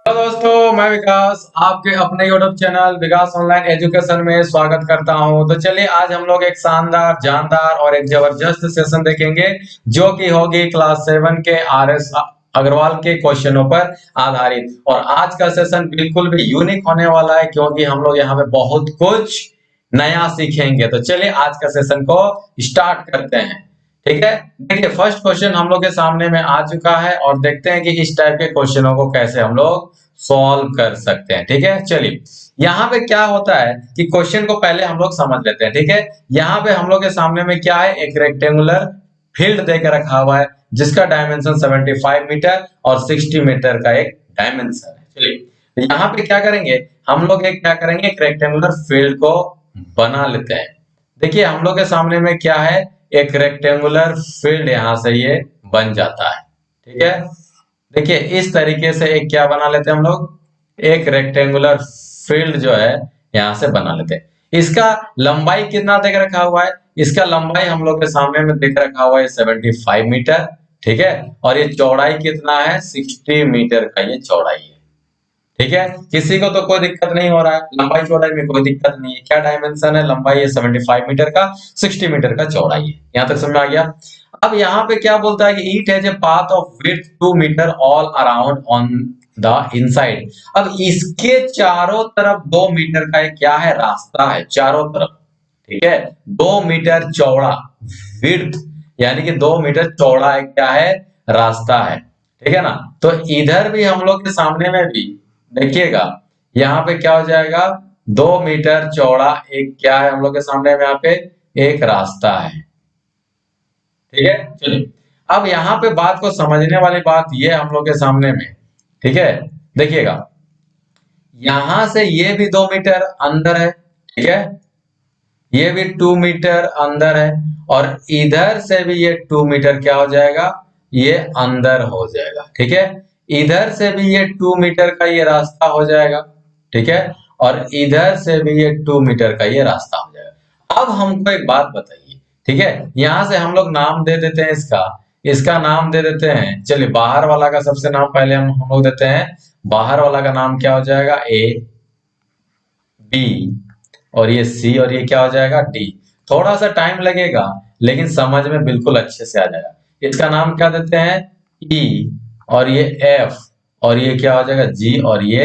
Hello दोस्तों, मैं विकास आपके अपने यूट्यूब चैनल विकास ऑनलाइन एजुकेशन में स्वागत करता हूं। तो चलिए आज हम लोग एक शानदार, जानदार और एक जबरदस्त सेशन देखेंगे जो कि होगी क्लास 7 के आरएस अग्रवाल के क्वेश्चनों पर आधारित। और आज का सेशन बिल्कुल भी यूनिक होने वाला है क्योंकि हम लोग यहाँ पे बहुत कुछ नया सीखेंगे। तो चलिए आज का सेशन को स्टार्ट करते हैं। ठीक है, देखिए फर्स्ट क्वेश्चन हम लोग के सामने में आ चुका है और देखते हैं कि इस टाइप के क्वेश्चनों को कैसे हम लोग सॉल्व कर सकते हैं। ठीक है, चलिए यहाँ पे क्या होता है कि क्वेश्चन को पहले हम लोग समझ लेते हैं। ठीक है, यहाँ पे हम लोग के सामने में क्या है, एक रेक्टेंगुलर फील्ड देकर रखा हुआ है जिसका डायमेंशन 75 मीटर और 60 मीटर का एक डायमेंशन है। चलिए यहाँ पे क्या करेंगे, हम लोग क्या करेंगे, एक रेक्टेंगुलर फील्ड को बना लेते हैं। देखिए हम लोग के सामने में क्या है, एक रेक्टेंगुलर फील्ड यहाँ से ये बन जाता है। ठीक है, देखिए इस तरीके से एक क्या बना लेते हैं हम लोग, एक रेक्टेंगुलर फील्ड जो है यहाँ से बना लेते हैं। इसका लंबाई कितना देख रखा हुआ है, इसका लंबाई हम लोग के सामने में देख रखा हुआ है 75 मीटर। ठीक है, और ये चौड़ाई कितना है, 60 मीटर का ये चौड़ाई है। ठीक है, किसी को तो कोई दिक्कत नहीं हो रहा है, लंबाई चौड़ाई में कोई दिक्कत नहीं है। क्या डायमेंशन है, लंबाई है 75 मीटर का, 60 मीटर का चौड़ाई है। यहाँ तक समझ में आ गया। अब यहाँ पे क्या बोलता है कि it has a path of width 2 metre all around on the inside. अब इसके चारों तरफ 2 मीटर का क्या है, रास्ता है चारों तरफ। ठीक है, 2 मीटर चौड़ा विड्थ यानी कि 2 मीटर चौड़ा एक क्या है, रास्ता है। ठीक है ना, तो इधर भी हम लोग के सामने में भी देखिएगा, यहाँ पे क्या हो जाएगा, 2 मीटर चौड़ा एक क्या है हम लोग के सामने में, यहाँ पे एक रास्ता है। ठीक है, चलिए अब यहाँ पे बात को समझने वाली बात ये हम लोग के सामने में, ठीक है, देखिएगा यहां से ये भी 2 मीटर अंदर है। ठीक है, ये भी 2 मीटर अंदर है और इधर से भी ये 2 मीटर क्या हो जाएगा, ये अंदर हो जाएगा। ठीक है, इधर से भी ये 2 मीटर का ये रास्ता हो जाएगा। ठीक है, और इधर से भी ये 2 मीटर का ये रास्ता हो जाएगा। अब हमको एक बात बताइए, ठीक है, यहां से हम लोग नाम दे देते हैं, इसका नाम दे देते हैं। चलिए बाहर वाला का सबसे नाम पहले हम लोग देते हैं। बाहर वाला का नाम क्या हो जाएगा, ए, बी, और ये सी, और ये क्या हो जाएगा, डी। थोड़ा सा टाइम लगेगा लेकिन समझ में बिल्कुल अच्छे से आ जाएगा। इसका नाम क्या देते हैं, ई, और ये एफ, और ये क्या हो जाएगा, जी, और ये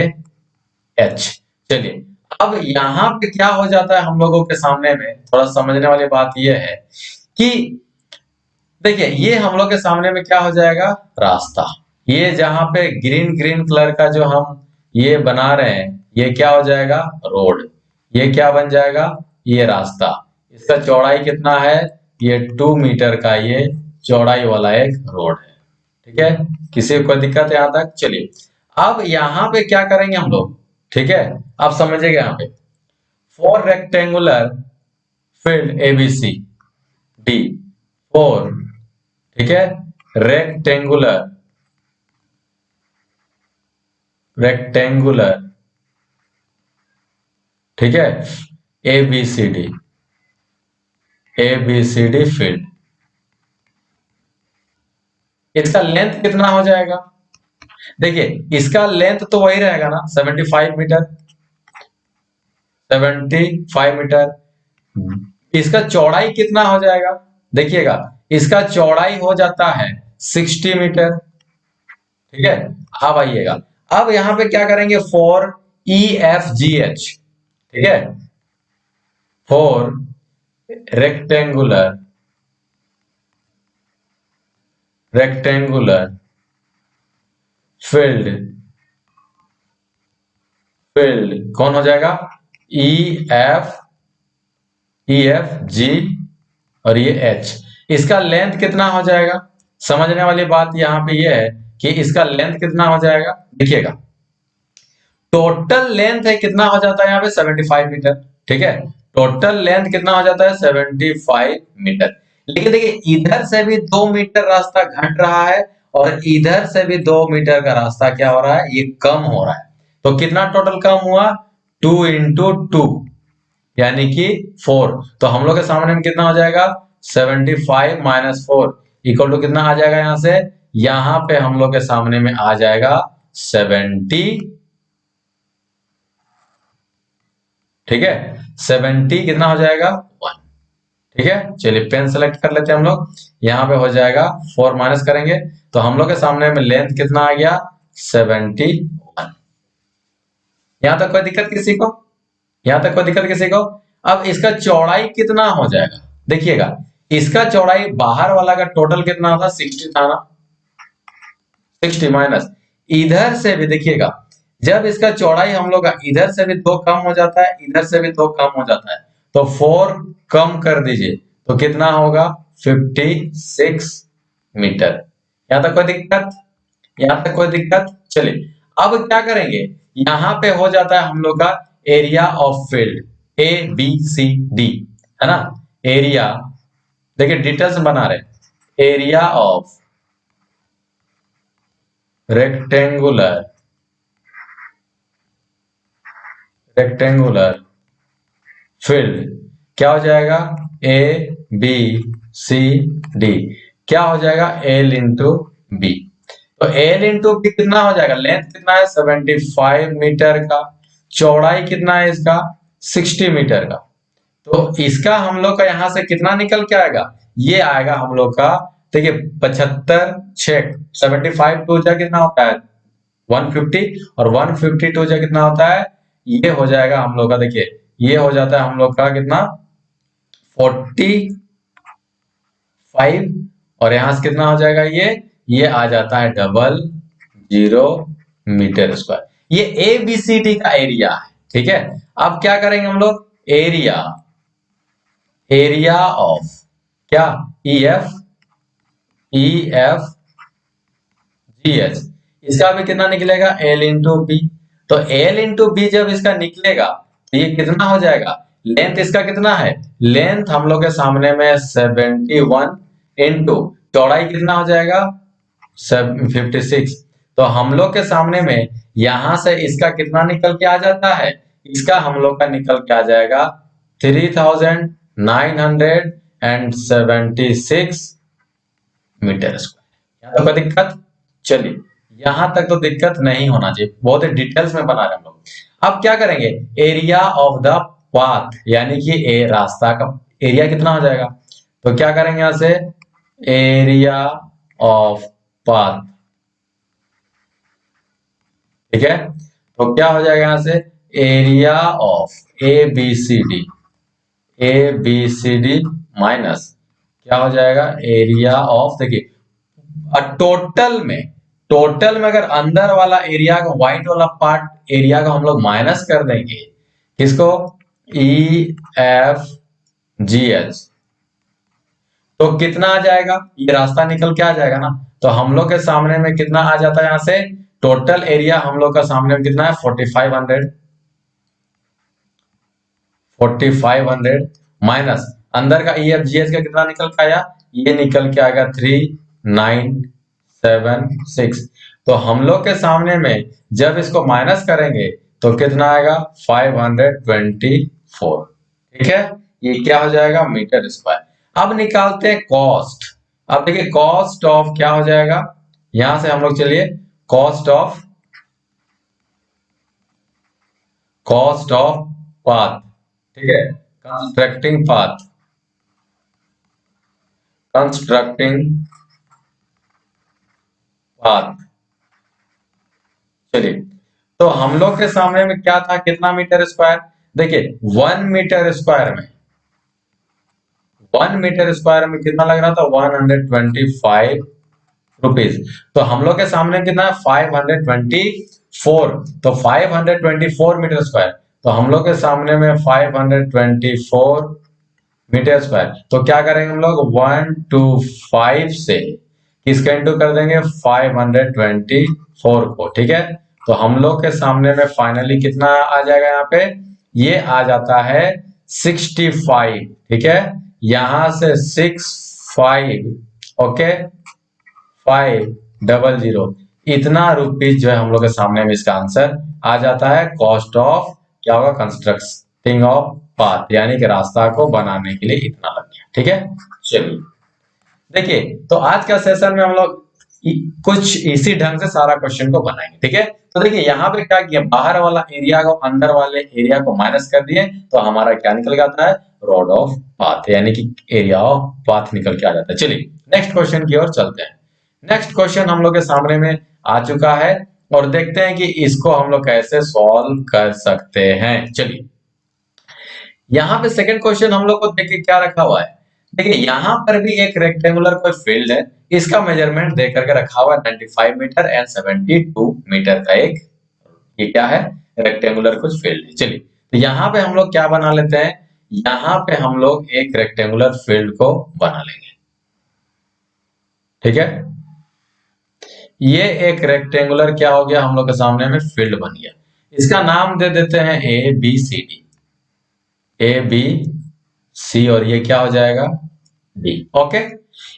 एच। चलिए अब यहाँ पे क्या हो जाता है हम लोगों के सामने में, थोड़ा समझने वाली बात ये है कि देखिए ये हम लोग के सामने में क्या हो जाएगा, रास्ता। ये जहां पे ग्रीन ग्रीन कलर का जो हम ये बना रहे हैं, ये क्या हो जाएगा, रोड। ये क्या बन जाएगा, ये रास्ता। इसका चौड़ाई कितना है, ये 2 मीटर का ये चौड़ाई वाला एक रोड है। ठीक है, किसी को कोई दिक्कत है यहाँ तक। चलिए अब यहाँ पे क्या करेंगे हम लोग, ठीक है, आप समझिएगा यहाँ पे, for rectangular field ABC D, for, ठीक है, रेक्टेंगुलर रेक्टेंगुलर ठीक है, एबीसीडी एबीसीडी फील्ड, इसका लेंथ कितना हो जाएगा, देखिए इसका लेंथ तो वही रहेगा ना, 75 मीटर, 75 मीटर। इसका चौड़ाई कितना हो जाएगा, देखिएगा इसका चौड़ाई हो जाता है 60 मीटर। ठीक है, अब आइएगा, अब यहां पे क्या करेंगे, for E F G H, ठीक है, फॉर रेक्टेंगुलर फील्ड, कौन हो जाएगा, ई एफ जी और ये एच। इसका लेंथ कितना हो जाएगा, समझने वाली बात यहां पे ये है कि इसका लेंथ कितना हो जाएगा, देखिएगा टोटल लेंथ है कितना हो जाता है यहाँ पे 75 मीटर। ठीक है, टोटल लेंथ कितना हो जाता है 75 मीटर। लेकिन देखिए इधर से भी 2 मीटर रास्ता घट रहा है और इधर से भी 2 मीटर का रास्ता क्या हो रहा है, ये कम हो रहा है। तो कितना टोटल कम हुआ, 2 इंटू 2 यानी कि 4। तो हम लोग के सामने में कितना हो जाएगा, 75 माइनस 4 इक्वल टू कितना आ जाएगा, यहां से यहां पे हम लोग के सामने में आ जाएगा 70, ठीक है, 70 कितना हो जाएगा 1, ठीक है। चलिए पेन सेलेक्ट कर लेते हैं हम लोग, यहाँ पे हो जाएगा 4 माइनस करेंगे तो हम लोग के सामने में लेंथ कितना आ गया 71। यहाँ तक कोई दिक्कत किसी को, यहाँ तक कोई दिक्कत किसी को। अब इसका चौड़ाई कितना हो जाएगा, देखिएगा इसका चौड़ाई बाहर वाला का टोटल कितना था 60 था ना, 60 माइनस इधर से भी देखिएगा, जब इसका चौड़ाई हम लोग का इधर से भी 2 कम हो जाता है, इधर से भी 2 कम हो जाता है, तो 4 कम कर दीजिए तो कितना होगा 56 मीटर। यहां तक कोई दिक्कत, यहां तक कोई दिक्कत। चलिए अब क्या करेंगे, यहां पे हो जाता है हम लोग का area of field, A B C D, है ना। एरिया देखिए डिटेल्स बना रहे, area of rectangular, rectangular field क्या हो जाएगा ए बी सी डी, क्या हो जाएगा एल इंटू बी। तो एल इंटू बी कितना हो जाएगा, लेंथ कितना है 75 मीटर का, चौड़ाई कितना है इसका 60 मीटर का। तो इसका हम लोग का यहां से कितना निकल के आएगा, ये आएगा हम लोग का, देखिए 75 6 75 टू जा कितना होता है 150 और 152 जा कितना होता है, ये हो जाएगा हम लोग का, देखिए ये हो जाता है हम लोग का कितना 45 और यहां से कितना हो जाएगा ये आ जाता है 00 मीटर स्क्वायर। ये ABCD का एरिया है, ठीक है। अब क्या करेंगे हम लोग, एरिया, एरिया ऑफ क्या EF GH, इसका भी कितना निकलेगा L इंटू बी। तो L इंटू बी जब इसका निकलेगा तो ये कितना हो जाएगा, लेंथ इसका कितना है, लेंथ हम लोग के सामने में 71 इंटू चौड़ाई कितना हो जाएगा 56। तो हम लोग के सामने में यहां से इसका कितना निकल के आ जाता है, इसका हम लोग का निकल के आ जाएगा 3976 मीटर स्क्वायर। यहाँ तो कोई दिक्कत, चलिए यहां तक तो दिक्कत नहीं होना चाहिए, बहुत ही डिटेल्स में बना रहे हम लोग। अब क्या करेंगे, एरिया ऑफ द पाथ, यानी कि ए रास्ता का एरिया कितना हो जाएगा, तो क्या करेंगे यहां से एरिया ऑफ पाथ, ठीक है। तो क्या हो जाएगा यहां से area of ABCD, ABCD minus क्या हो जाएगा एरिया ऑफ, देखिए टोटल में अगर अंदर वाला एरिया का व्हाइट वाला पार्ट एरिया का हम लोग माइनस कर देंगे, किसको EFGH, तो कितना आ जाएगा, ये रास्ता निकल के आ जाएगा ना। तो हम लोग के सामने में कितना आ जाता है, यहां से टोटल एरिया हम लोग का सामने में कितना है 4500 माइनस अंदर का EFGH का कितना निकल के आया, ये निकल के आएगा 3976। तो हम लोग के सामने में जब इसको माइनस करेंगे तो कितना आएगा 524, ठीक है। ये क्या हो जाएगा मीटर स्क्वायर। अब निकालते हैं कॉस्ट। अब देखिए कॉस्ट ऑफ क्या हो जाएगा, यहां से हम लोग चलिए कॉस्ट ऑफ पाथ, ठीक है, कंस्ट्रक्टिंग पाथ, चलिए तो हम लोग के सामने में क्या था, कितना मीटर स्क्वायर, देखिए 1 मीटर स्क्वायर में, 1 मीटर स्क्वायर में कितना लग रहा था 125 रुपीज। तो हम लोग के सामने कितना 524, तो 524 मीटर स्क्वायर, तो हम लोग के सामने में 524 मीटर स्क्वायर। तो क्या करेंगे हम लोग 125 से किसका इंटू कर देंगे 524 को, ठीक है। तो हम लोग के सामने में फाइनली कितना आ जाएगा, यहाँ पे ये आ जाता है 65, ठीक है। यहां से 65, ओके 500 इतना रुपीज जो है हम लोग के सामने में इसका आंसर आ जाता है। कॉस्ट ऑफ क्या होगा कंस्ट्रक्टिंग ऑफ पाथ, यानी कि रास्ता को बनाने के लिए इतना लग गया, ठीक है। चलिए देखिए तो आज का सेशन में हम लोग कुछ इसी ढंग से सारा क्वेश्चन को बनाएंगे, ठीक है। तो देखिए यहाँ पे क्या किया, बाहर वाला एरिया को अंदर वाले एरिया को माइनस कर दिए, तो हमारा क्या निकल के आता है, रोड ऑफ पाथ, यानी कि एरिया ऑफ पाथ निकल के आ जाता है। चलिए नेक्स्ट क्वेश्चन की ओर चलते हैं। नेक्स्ट क्वेश्चन हम लोग के सामने में आ चुका है और देखते हैं कि इसको हम लोग कैसे सॉल्व कर सकते हैं। चलिए यहाँ पे सेकंड क्वेश्चन हम लोग को देखिए क्या रखा हुआ है। देखिए यहाँ पर भी एक रेक्टेंगुलर कोई फील्ड है, इसका मेजरमेंट दे करके रखा हुआ है 95 मीटर एंड 72 मीटर का एक, ये क्या है, रेक्टेंगुलर कुछ फील्ड है। चलिए तो यहाँ पे हम लोग क्या बना लेते हैं, यहाँ पे हम लोग एक रेक्टेंगुलर फील्ड को बना लेंगे, ठीक है। ये एक रेक्टेंगुलर क्या हो गया, हम लोग के सामने में फील्ड बन गया। इसका नाम दे देते हैं A B C D, A B C, और ये क्या हो जाएगा, डी। ओके,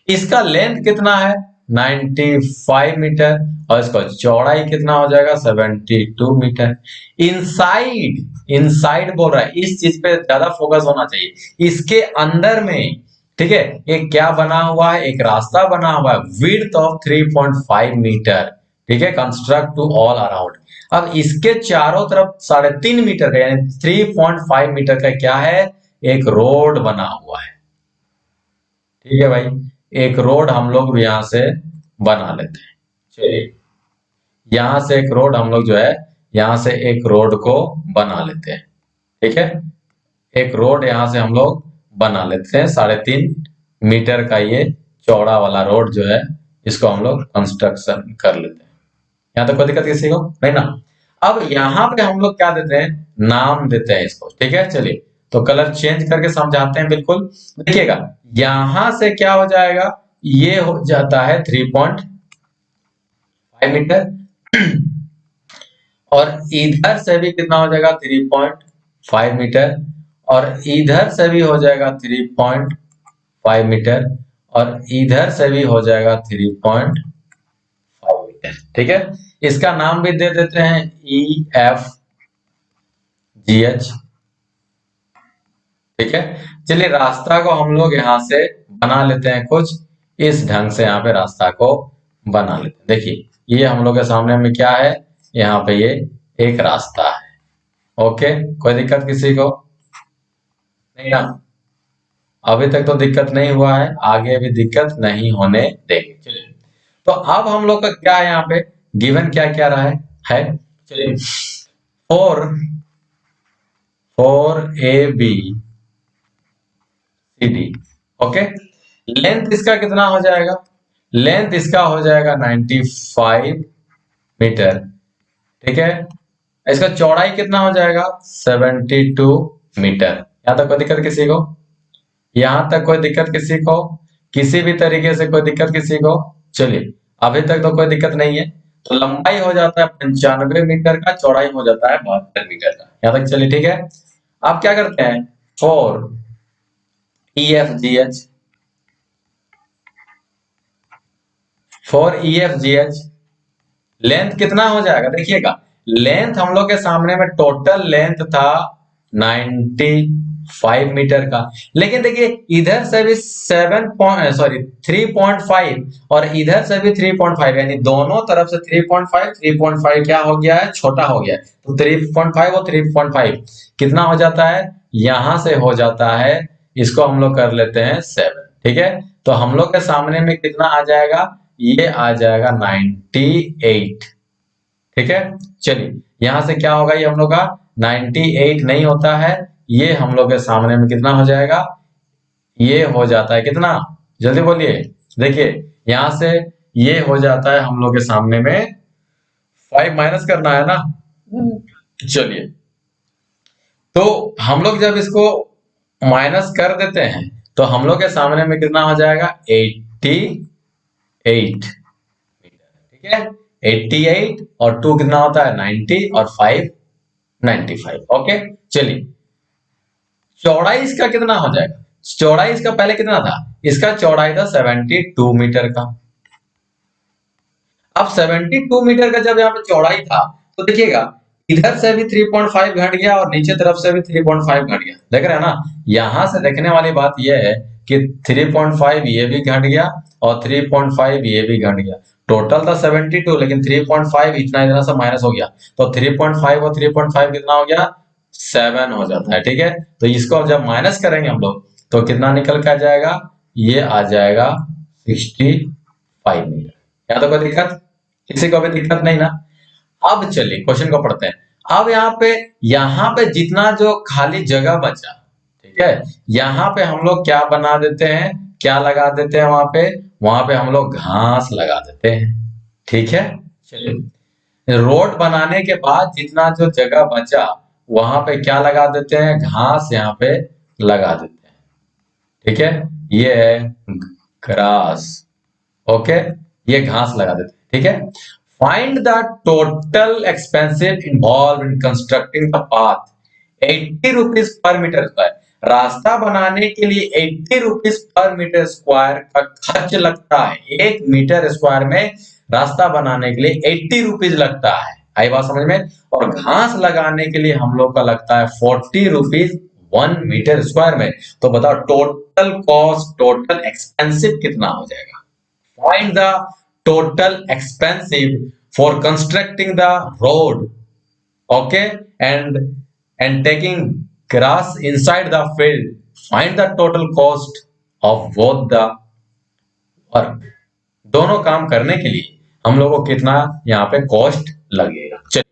इसका लेंथ कितना है, 95 मीटर, और इसका चौड़ाई कितना हो जाएगा, 72 मीटर। इनसाइड, इनसाइड बोल रहा है, इस चीज पे ज्यादा फोकस होना चाहिए। इसके अंदर में, ठीक है, एक क्या बना हुआ है, एक रास्ता बना हुआ है, विड्थ ऑफ 3.5 मीटर, ठीक है, कंस्ट्रक्ट टू ऑल अराउंड। अब इसके चारों तरफ 3.5 मीटर का, यानी 3.5 मीटर का क्या है, एक रोड बना हुआ है, ठीक है भाई। एक रोड हम लोग यहां से बना लेते हैं। चलिए यहां से एक रोड हम लोग जो है, यहां से एक रोड को बना लेते हैं, ठीक है। एक रोड यहां से हम लोग बना लेते हैं, 3.5 मीटर का ये चौड़ा वाला रोड जो है, इसको हम लोग कंस्ट्रक्शन कर लेते हैं। यहाँ तक कोई दिक्कत किसी को नहीं ना। अब यहाँ पे हम लोग क्या देते हैं, नाम देते हैं इसको, ठीक है। चलिए तो कलर चेंज करके समझाते हैं, बिल्कुल देखिएगा। यहां से क्या हो जाएगा, ये हो जाता है 3.5 मीटर और इधर से भी कितना हो जाएगा, 3.5 मीटर, और इधर से भी हो जाएगा 3.5 मीटर, और इधर से भी हो जाएगा 3.5 मीटर, ठीक है। इसका नाम भी दे देते हैं ई एफ जी एच, ठीक है। चलिए रास्ता को हम लोग यहां से बना लेते हैं, कुछ इस ढंग से यहाँ पे रास्ता को बना लेते हैं। देखिए ये हम लोग के सामने में क्या है, यहाँ पे ये एक रास्ता है। ओके, कोई दिक्कत किसी को नहीं ना, अभी तक तो दिक्कत नहीं हुआ है, आगे भी दिक्कत नहीं होने देंगे। चलिए तो अब हम लोग का क्या है, यहाँ पे गिवन क्या क्या रहा है। चलिए 4 A B C D, okay. Length इसका कितना हो जाएगा, लेंथ इसका हो जाएगा 95 मीटर, ठीक है। इसका चौड़ाई कितना हो जाएगा, 72 मीटर। यहां तक कोई दिक्कत किसी को, यहां तक कोई दिक्कत किसी को, किसी भी तरीके से कोई दिक्कत किसी को। चलिए अभी तक तो कोई दिक्कत नहीं है। तो लंबाई हो जाता है 95 मीटर का, चौड़ाई हो जाता है 72 मीटर का। यहां तक चलिए ठीक है। आप क्या करते हैं, 4 EFGH, लेंथ कितना हो जाएगा, देखिएगा लेंथ हम लोग के सामने में टोटल लेंथ था 95 मीटर का, लेकिन देखिए इधर से भी 3.5 और इधर से भी 3.5, यानी दोनों तरफ से 3.5 क्या हो गया है, छोटा हो गया है। तो 3.5 और 3.5 कितना हो जाता है, यहां से हो जाता है, इसको हम लोग कर लेते हैं 7, ठीक है। तो हम लोग के सामने में कितना आ जाएगा, ये आ जाएगा 98, ठीक है। चलिए यहां से क्या होगा, ये हम लोग का 98 नहीं होता है, ये हम लोग के सामने में कितना हो जाएगा, ये हो जाता है कितना, जल्दी बोलिए। देखिए यहां से ये हो जाता है हम लोग के सामने में 5 माइनस करना है ना। चलिए तो हम लोग जब इसको माइनस कर देते हैं तो हम लोग के सामने में कितना हो जाएगा, 88, ठीक है। 88 और 2 कितना होता है, 90, और 5 95। ओके चलिए चौड़ाई इसका कितना हो जाएगा, चौड़ाई इसका पहले कितना था, इसका चौड़ाई था 72 मीटर का। अब 72 मीटर का जब यहाँ पे चौड़ाई था तो देखिएगा इधर से भी 3.5 घट गया और नीचे तरफ से भी 3.5 घट गया, देख रहे हैं ना। यहां से देखने वाली बात यह है कि 3.5 ये भी घट गया और 3.5 ये भी घट गया। टोटल था 72, लेकिन 3.5 इतना इतना सा माइनस हो गया, तो 3.5 और 3.5 कितना हो गया, 7 हो जाता है। ठीक है, तो इसको अब जब माइनस करेंगे हम लोग तो कितना निकल के आ जाएगा, ये आ जाएगा 65 मीटर। यहाँ तो कोई दिक्कत, किसी को भी दिक्कत नहीं ना। अब चलिए क्वेश्चन को पढ़ते हैं। अब यहाँ पे जितना जो खाली जगह बचा, ठीक है, यहाँ पे हम लोग क्या बना देते हैं, क्या लगा देते हैं, वहां पे हम लोग घास लगा देते हैं। ठीक है, चलिए रोड बनाने के बाद जितना जो जगह बचा वहां पे क्या लगा देते हैं, घास यहाँ पे लगा देते हैं। ठीक है, ये है ग्रास। ओके, ये घास लगा देते हैं। ठीक है, find the total expensive involve in constructing the path. 80 rupees per metre square, रास्ता बनाने के लिए 80 रुपीज पर मीटर स्क्वायर का खर्च लगता है। 1 मीटर स्क्वायर में रास्ता बनाने के लिए 80 रुपीज लगता है। आई बात समझ में। और घास लगाने के लिए हम लोग का लगता है 40 रुपीज 1 मीटर स्क्वायर में। तो बताओ टोटल कॉस्ट, टोटल एक्सपेंसिव कितना हो जाएगा। Find the total expensive for constructing the road, okay, and taking grass inside the field. Find the total cost of both the work. दोनों काम करने के लिए हम लोगों को कितना यहाँ पे कॉस्ट लगेगा। चलिए,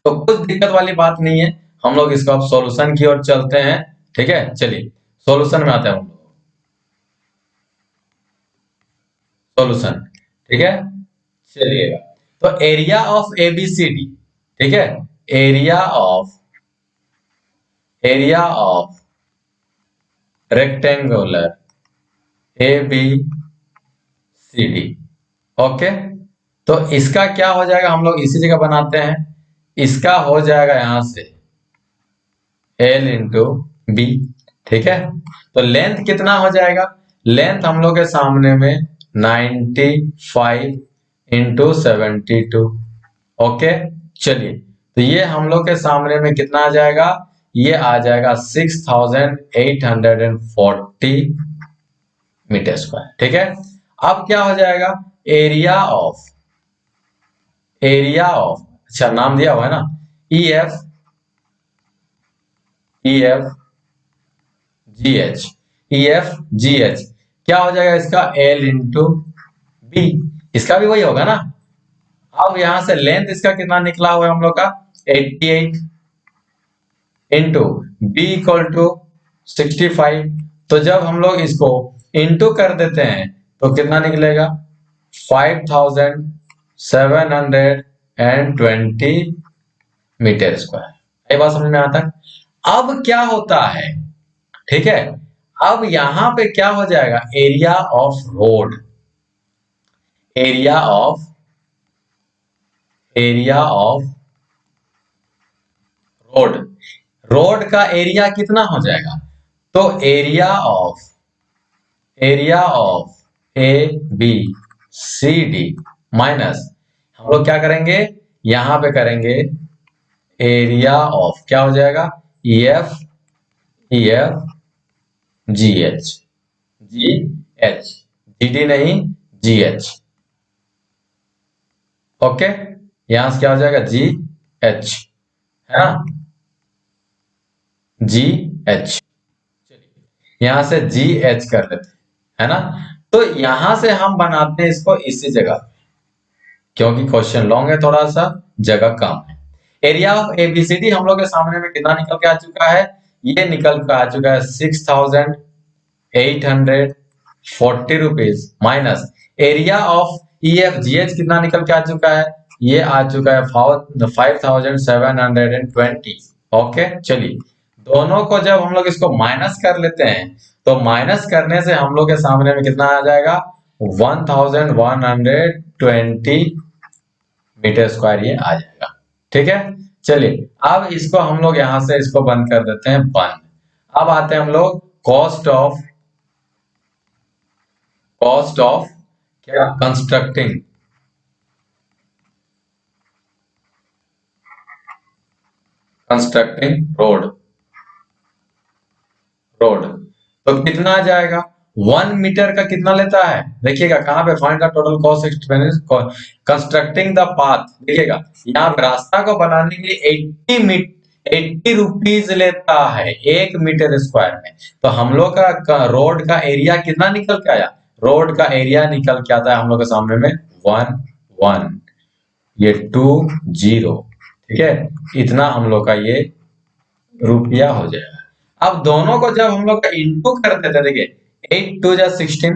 तो कुछ दिक्कत वाली बात नहीं है, हम लोग इसको अब सॉल्यूशन की ओर चलते हैं। ठीक है, चलिए सॉल्यूशन में आते हैं हम लोग। सॉल्यूशन, ठीक है, चलिएगा। तो एरिया ऑफ एबीसीडी, ठीक है, area of rectangular ABCD. Okay, तो इसका क्या हो जाएगा, हम लोग इसी जगह बनाते हैं। इसका हो जाएगा यहां से L इंटू बी। ठीक है, तो लेंथ कितना हो जाएगा, लेंथ हम लोग के सामने में 95 इंटू 72। ओके, चलिए, तो ये हम लोग के सामने में कितना आ जाएगा, ये आ जाएगा 6840 मीटर स्क्वायर। ठीक है, अब क्या हो जाएगा, एरिया ऑफ अच्छा नाम दिया हुआ है ना, ई एफ क्या हो जाएगा इसका, L इंटू बी। इसका भी वही होगा ना। अब यहां से लेंथ इसका कितना निकला हुआ है हम लोग का, 88 इंटू बी इक्वल टू 65। तो जब हम लोग इसको इंटू कर देते हैं तो कितना निकलेगा, 5720 मीटर स्क्वायर। ये बात समझ में आता है। अब क्या होता है, ठीक है, अब यहां पे क्या हो जाएगा, area of road, area of road, road का एरिया कितना हो जाएगा, तो area of A B C D minus, हम लोग क्या करेंगे, यहां पे करेंगे एरिया ऑफ, क्या हो जाएगा, ई F G H, G D नहीं जी एच। ओके, यहां से क्या हो जाएगा, जी एच, है ना, जी एच। यहां से जी एच कर लेते हैं, है ना। तो यहां से हम बनाते हैं इसको इसी जगह, क्योंकि क्वेश्चन लॉन्ग है, थोड़ा सा जगह कम है। एरिया ऑफ एबीसीडी हम लोग के सामने में कितना निकल के आ चुका है, ये निकल के आ चुका है 6840 rupees minus area of E F G H कितना निकल के आ चुका है, ये आ चुका है 5720। ओके, चलिए दोनों को जब हम लोग इसको माइनस कर लेते हैं तो माइनस करने से हम लोग के सामने में कितना आ जाएगा, 1120 मीटर स्क्वायर ये आ जाएगा। ठीक है, चलिए अब इसको हम लोग यहां से इसको बंद कर देते हैं, बंद। अब आते हैं हम लोग कॉस्ट ऑफ क्या, कंस्ट्रक्टिंग रोड। तो कितना आ जाएगा? 1 मीटर का कितना लेता है? देखिएगा कहाँ पे, find the total cost expense constructing the path. देखिएगा यहाँ पे रास्ता को बनाने के लिए 80 रुपीज लेता है 1 मीटर स्क्वायर में। तो हम लोग का रोड का एरिया कितना निकल के आया? रोड का एरिया निकल के आता है हम लोग के सामने में 1 ये 20, ठीक है, इतना हम लोग का ये रुपया हो जाएगा। अब दोनों को जब हम लोग का इंटू कर देते, देखिए 8 2 जा 16,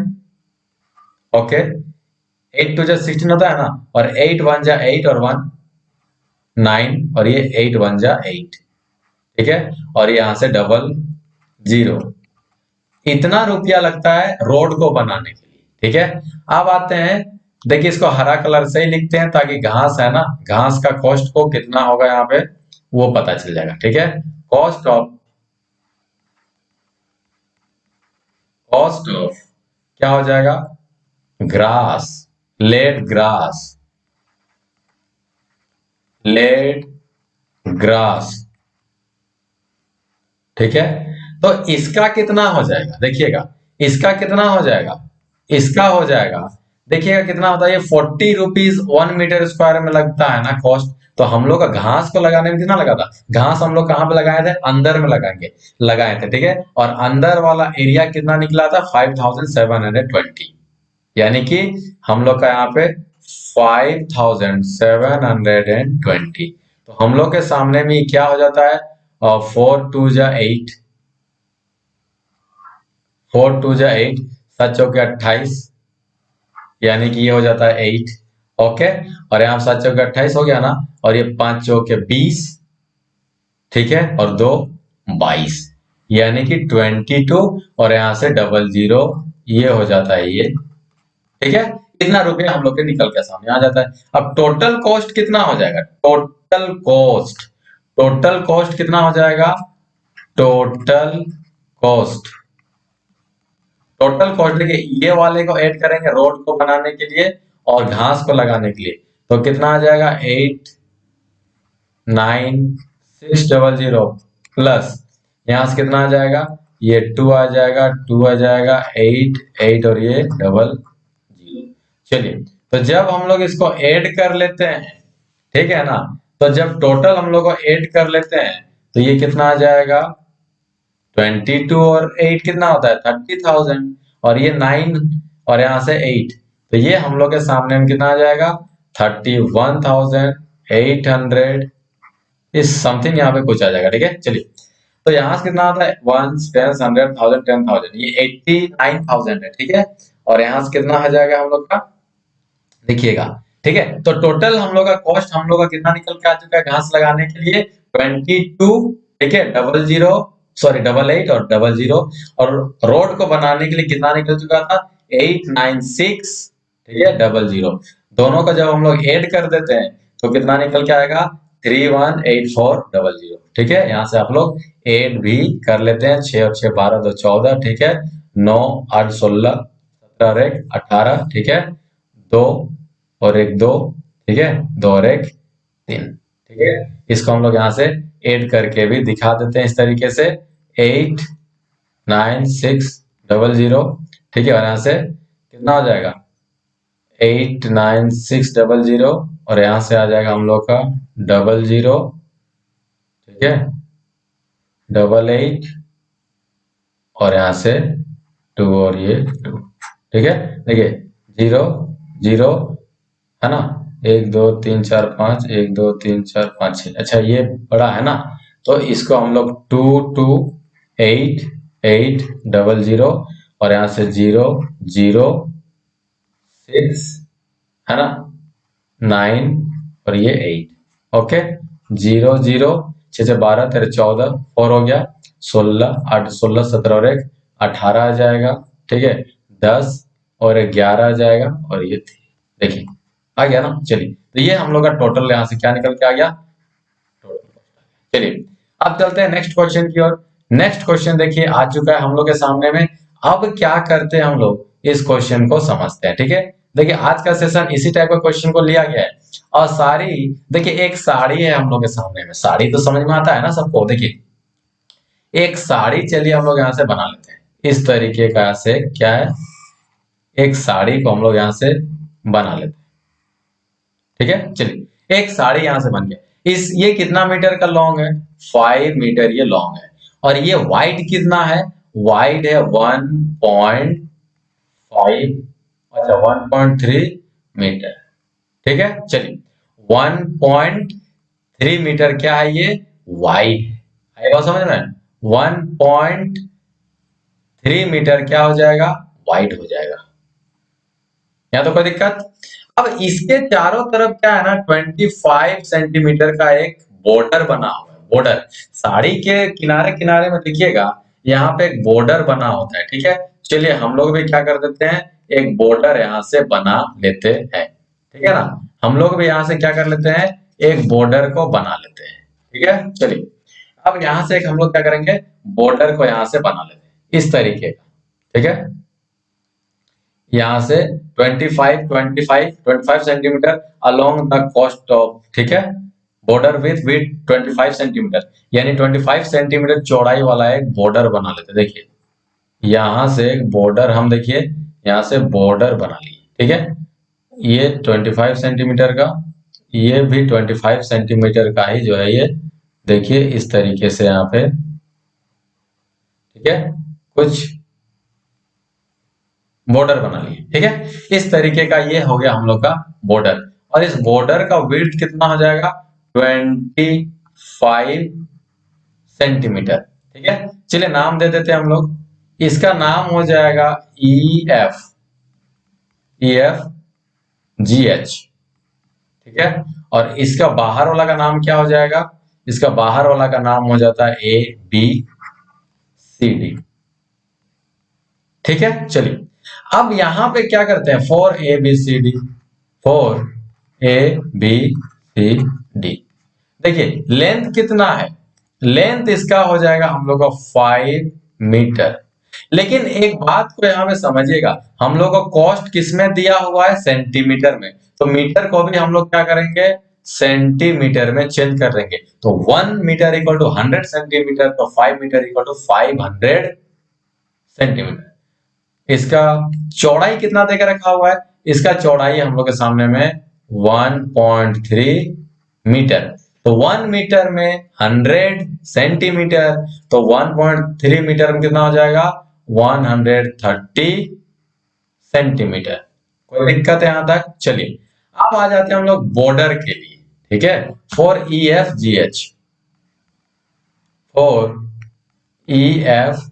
ओके, 8 2 जा 16 होता है ना, और 8 1 जा 8 और 1 9, और ये 8 1 जा 8, ठीक है, और यहां से डबल 0। इतना रुपया लगता है रोड को बनाने के लिए, ठीक है। अब आते हैं, देखिए इसको हरा कलर से ही लिखते हैं ताकि घास है ना, घास का कॉस्ट को कितना होगा यहाँ पे वो पता चल जाएगा, ठीक है। कॉस्ट ऑफ क्या हो जाएगा? ग्रास, लेड ग्रास, ठीक है। तो इसका कितना हो जाएगा? देखिएगा इसका कितना हो जाएगा, इसका हो जाएगा, देखिएगा कितना होता है ये 40 रुपीज 1 मीटर स्क्वायर में लगता है ना कॉस्ट। तो हम लोग का घास को लगाने में कितना लगा था? घास हम लोग कहाँ पे लगाए थे? अंदर में लगाए थे, ठीक है। और अंदर वाला एरिया कितना निकला था? 5720, यानी कि हम लोग का यहाँ पे 5720। तो हम लोग के सामने में क्या हो जाता है? 4 2 जा 8, 4 2 जा 8, 7 चौके 28, यानी कि ये हो जाता है 8, ओके। और यहाँ 7 चौके 28 हो गया ना, और ये 5 चौके 20, ठीक है, और 2 22, यानी कि 22, और यहाँ से डबल 0, ये हो जाता है ये, ठीक है। इतना रुपया हम लोग के निकल के सामने आ जाता है। अब टोटल कॉस्ट कितना हो जाएगा? टोटल कॉस्ट कितना हो जाएगा? टोटल कॉस्ट देखिए ये वाले को ऐड करेंगे रोड को बनाने के लिए और घास को लगाने के लिए, तो कितना आ जाएगा? 89600 प्लस यहां से कितना आ जाएगा? ये 2 आ जाएगा, 2 आ जाएगा, 8 8, और ये डबल 0। चलिए, तो जब हम लोग इसको ऐड कर लेते हैं, ठीक है ना, तो जब टोटल हम लोग को ऐड कर लेते हैं तो ये कितना आ जाएगा? 22 और 8 कितना होता है? 30,000, और ये 9 और यहाँ से 8, तो ये हम लोग के सामने में कितना आ जाएगा? 31,800 इस समथिंग यहाँ पे कुछ आ जाएगा, ठीक है। चलिए, तो यहाँ से कितना आता है? 1 10 100 1000 10,000, ये 89,000 है, ठीक है। और यहाँ से कितना आ जाएगा हम लोग का? देखिएगा, ठीक है। तो टोटल हम लोग का कॉस्ट हम लोग का कितना निकल के आ चुका है घास लगाने के लिए? 22, ठीक है, डबल 0, सॉरी डबल 8 और डबल 0। और रोड को बनाने के लिए कितना निकल चुका था? 896, ठीक है, डबल 0। दोनों का जब हम लोग ऐड कर देते हैं तो कितना निकल के आएगा? 318400, ठीक है। यहाँ से आप लोग ऐड भी कर लेते हैं, 6 और 6 12 2 14, ठीक है, 9 8 16 17 और 1 18, ठीक है, 2 और 1 2, ठीक है, 2 और 1 3, ठीक है। इसको हम लोग यहाँ से ऐड करके भी दिखा देते हैं इस तरीके से, 89600, ठीक है। और यहाँ से कितना हो जाएगा? 89600, और यहाँ से आ जाएगा हम लोग का डबल 0, ठीक है, डबल 8, और यहाँ से 2 और ये 2, ठीक है। देखिए 0 0 है ना, 1 2 3 4 5, 1 2 3 4 5 6, अच्छा ये बड़ा है ना, तो इसको हम लोग 2 2 8 8 डबल 0, और यहाँ से 0 0 6 है ना, 9 और ये 8, ओके। 0 0 6 से 12 13 14, 4 हो गया, 16 8 16 17 और 1 18 आ जाएगा, ठीक है, 10 और 11 आ जाएगा, और ये देखिए आ गया ना। चलिए, तो ये हम लोग का टोटल यहाँ से क्या निकल के आ गया? टोटल। चलिए, अब चलते हैं नेक्स्ट क्वेश्चन की ओर। नेक्स्ट क्वेश्चन देखिए आ चुका है हम लोग के सामने में। अब क्या करते हैं हम लोग, इस क्वेश्चन को समझते हैं, ठीक है। देखिए आज का सेशन इसी टाइप का क्वेश्चन को लिया गया है। और साड़ी, देखिए एक साड़ी है हम लोग के सामने में, साड़ी तो समझ में आता है ना सबको। देखिए एक साड़ी, चलिए हम लोग यहाँ से बना लेते हैं, इस तरीके का से क्या है, एक साड़ी को हम लोग यहाँ से बना लेते हैं। ठीक है, चलिए एक साड़ी यहां से बन गया। ये कितना मीटर का लॉन्ग है, 5 मीटर ये लॉन्ग है। और ये वाइड कितना है, वाइड है 1.5, अच्छा 1.3 मीटर। ठीक है, चलिए 1.3 मीटर क्या है, ये वाइड है। आएगा समझ में, 1.3 मीटर क्या हो जाएगा, वाइड हो जाएगा। यहाँ तो कोई दिक्कत। अब इसके चारों तरफ क्या है ना, 25 सेंटीमीटर का एक बॉर्डर बना हुआ है। बॉर्डर साड़ी के किनारे किनारे में देखिएगा, यहाँ पे एक बॉर्डर बना होता है। ठीक है, चलिए हम लोग भी क्या कर देते हैं, एक बॉर्डर यहाँ से बना लेते हैं। ठीक है ना, हम लोग भी यहाँ से क्या कर लेते हैं, एक बॉर्डर को बना लेते हैं। ठीक है, चलिए अब यहाँ से एक हम लोग क्या करेंगे, बॉर्डर को यहाँ से बना लेते हैं इस तरीके का। ठीक है, यहाँ से 25 centimetre along the cost of, ठीक है, बॉर्डर विथ 25 सेंटीमीटर, यानी 25 सेंटीमीटर चौड़ाई वाला एक बॉर्डर बना लेते। देखिए यहाँ से एक बॉर्डर हम, देखिए यहाँ से बॉर्डर बना लिए। ठीक है, ये 25 सेंटीमीटर का, ये भी 25 सेंटीमीटर का ही जो है ये, देखिए इस तरीके से यहाँ पे। ठीक है, कुछ बॉर्डर बना लिए। ठीक है, इस तरीके का ये हो गया हम लोग का बॉर्डर। और इस बॉर्डर का विड्थ कितना हो जाएगा, 25 सेंटीमीटर। ठीक है, चलिए नाम दे देते हैं हम लोग, इसका नाम हो जाएगा EF, GH। ठीक है, और इसका बाहर वाला का नाम क्या हो जाएगा, इसका बाहर वाला का नाम हो जाता है ABCD। ठीक है, चलिए अब यहां पे क्या करते हैं, फॉर ABCD, फॉर ABCD, देखिए लेंथ कितना है, लेंथ इसका हो जाएगा हम लोग का 5 मीटर। लेकिन एक बात को यहाँ पे समझिएगा, हम लोग को कॉस्ट किस में दिया हुआ है, सेंटीमीटर में। तो मीटर को भी हम लोग क्या करेंगे, सेंटीमीटर में चेंज कर देंगे। तो 1 मीटर इक्वल टू 100 सेंटीमीटर, तो 5 मीटर इक्वल टू 500 सेंटीमीटर। इसका चौड़ाई कितना देकर रखा हुआ है, इसका चौड़ाई हम लोग के सामने में 1.3 मीटर। तो 1 मीटर में 100 सेंटीमीटर, तो 1.3 मीटर में कितना हो जाएगा, 130 सेंटीमीटर। कोई दिक्कत है यहां तक, चलिए अब आ जाते हैं हम लोग बॉर्डर के लिए। ठीक है, for EFGH, for EFGH,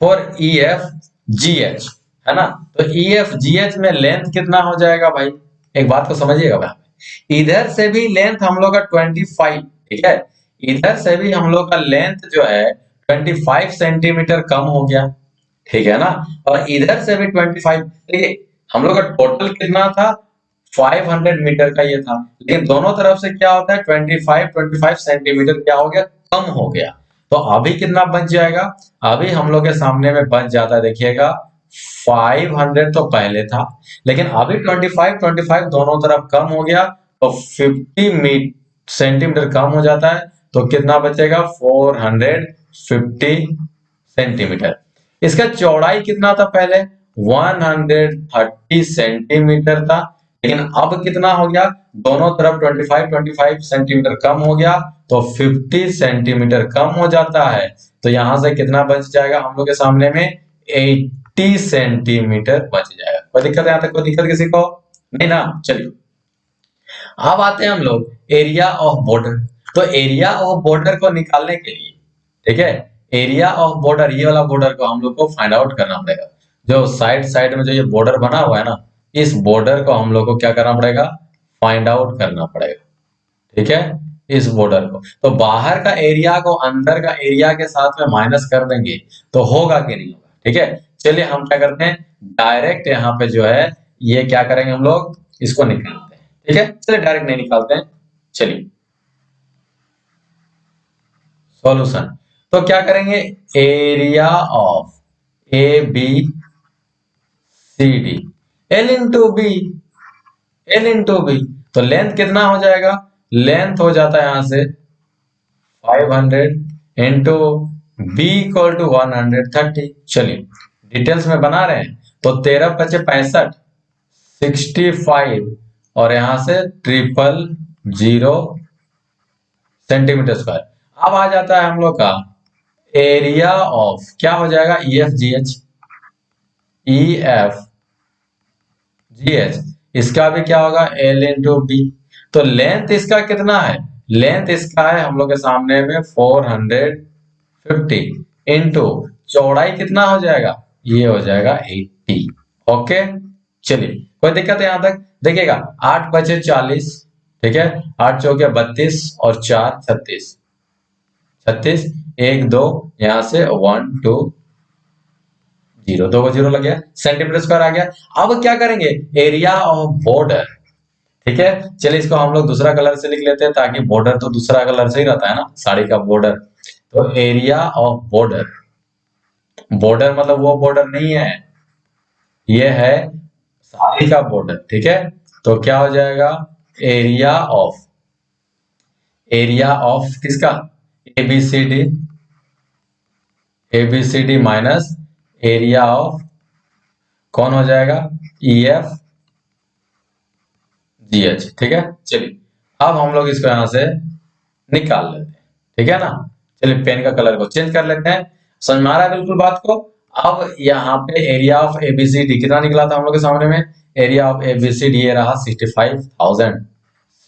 for EFGH, है ना। तो EFGH में लेंथ कितना हो जाएगा भाई, एक बात को समझिएगा भाई, इधर से भी लेंथ हम लोग का 25, ठीक है, इधर से भी हम लोग का लेंथ जो है 25 सेंटीमीटर कम हो गया। ठीक है ना, और इधर से भी 25, देखिए हम लोग का टोटल कितना था, 500 मीटर का ये था, लेकिन दोनों तरफ से क्या होता है, 25 सेंटीमीटर क्या हो गया, कम हो गया। तो अभी कितना बच जाएगा, अभी हम लोग के सामने में बच जाता है, देखिएगा 500 तो पहले था, लेकिन अभी 25 दोनों तरफ कम हो गया, तो 50 सेंटीमीटर कम हो जाता है। तो कितना बचेगा, 450 सेंटीमीटर। इसका चौड़ाई कितना था पहले, 130 सेंटीमीटर था, लेकिन अब कितना हो गया, दोनों तरफ 25 सेंटीमीटर कम हो गया, तो 50 सेंटीमीटर कम हो जाता है। तो यहां से कितना बच जाएगा हम लोग के सामने में, 80 सेंटीमीटर बच जाएगा। कोई दिक्कत है यहाँ तक, कोई दिक्कत किसी को नहीं ना। चलिए अब आते हैं हम लोग एरिया ऑफ बॉर्डर। तो एरिया ऑफ बॉर्डर को निकालने के लिए, ठीक है, एरिया ऑफ बॉर्डर, ये वाला बॉर्डर को हम लोग को फाइंड आउट करना पड़ेगा। जो साइड साइड में जो ये बॉर्डर बना हुआ है ना, इस बॉर्डर को हम लोग को क्या करना पड़ेगा, फाइंड आउट करना पड़ेगा। ठीक है, इस बॉर्डर को, तो बाहर का एरिया को अंदर का एरिया के साथ में माइनस कर देंगे तो होगा कि नहीं होगा। ठीक है, चलिए हम क्या करते हैं, डायरेक्ट यहाँ पे जो है ये क्या करेंगे, हम लोग इसको निकालते हैं। ठीक है, चलिए डायरेक्ट नहीं निकालते हैं, चलिए सॉल्यूशन। तो क्या करेंगे, area of ABCD L into B, L into B, तो लेंथ कितना हो जाएगा, लेंथ हो जाता है यहां से 500 इंटू b इक्वल टू 130। चलिए डिटेल्स में बना रहे हैं, तो 13 पचे 65, 65 और यहां से 000 सेंटीमीटर स्क्वायर। अब आ जाता है हम लोग का एरिया ऑफ, क्या हो जाएगा, ई एफ जी एच, ई एफ जी एच, इसका भी क्या होगा, एल इंटू बी। तो लेंथ इसका कितना है, लेंथ इसका है हम लोग के सामने में 450 इंटू चौड़ाई कितना हो जाएगा, ये हो जाएगा 80। ओके चलिए, कोई दिक्कत है यहां तक, देखिएगा 8 बचे 40, ठीक है, 8 चौके 32 और 4 36, 36, 1 2 यहां से 1 2 0, 2 जीरो लग गया, सेंटीमीटर स्क्वायर आ गया। अब क्या करेंगे, एरिया ऑफ बॉर्डर, ठीक है, चलिए इसको हम लोग दूसरा कलर से लिख लेते हैं, ताकि बॉर्डर तो दूसरा कलर से ही रहता है ना, साड़ी का बॉर्डर। तो एरिया ऑफ बॉर्डर, बॉर्डर मतलब वो बॉर्डर नहीं है, ये है साड़ी का बॉर्डर, ठीक है। तो क्या हो जाएगा, एरिया ऑफ, एरिया ऑफ किसका, ABCD, ABCD minus area of कौन हो जाएगा, ई एफ जी एच, ठीक है। चलिए अब हम लोग इसको यहां से निकाल लेते हैं, ठीक है ना। चलिए पेन का कलर को चेंज कर लेते हैं, समझ में आ रहा है बिल्कुल बात को। अब यहाँ पे एरिया ऑफ एबीसीडी कितना निकला था हम लोग के सामने में, एरिया ऑफ एबीसीडी ये रहा 65,000,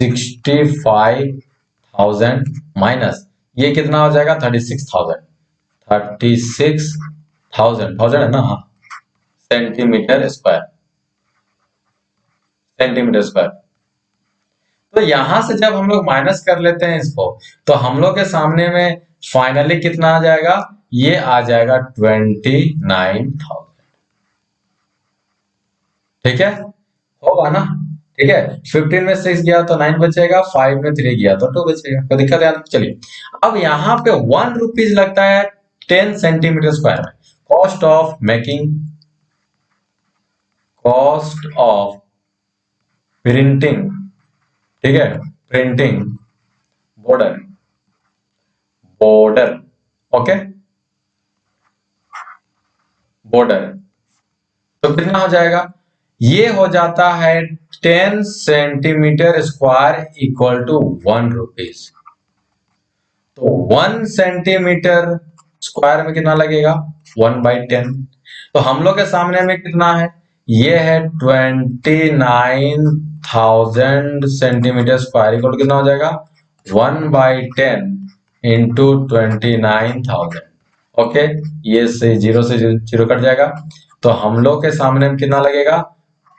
65,000 माइनस ये कितना हो जाएगा 36,000, 36,000, थाउजेंड है ना, हाँ, सेंटीमीटर स्क्वायर, सेंटीमीटर स्क्वायर। तो यहां से जब हम लोग माइनस कर लेते हैं इसको, तो हम लोग के सामने में फाइनली कितना आ जाएगा, ये आ जाएगा 29,000, ठीक है, होगा ना, ठीक है। 15 में 6 गया तो 9 बचेगा, 5 में 3 गया तो 2 बचेगा, कोई दिक्कत है। चलिए अब यहाँ पे 1 रुपीज लगता है 10 सेंटीमीटर स्क्वायर में, cost of making, cost of printing, ठीक है, printing border, border, okay, border, तो कितना हो जाएगा, ये हो जाता है 10 centimetre square equal to 1 rupees. तो 1 सेंटीमीटर स्क्वायर में कितना लगेगा, 1/10। तो हम लोग के सामने में कितना है, ये है 29,000 सेंटीमीटर स्क्वायर इक्वल टू कितना हो जाएगा, 1/10 इंटू 29,000। ओके, ये से जीरो कट जाएगा, तो हम लोग के सामने में कितना लगेगा,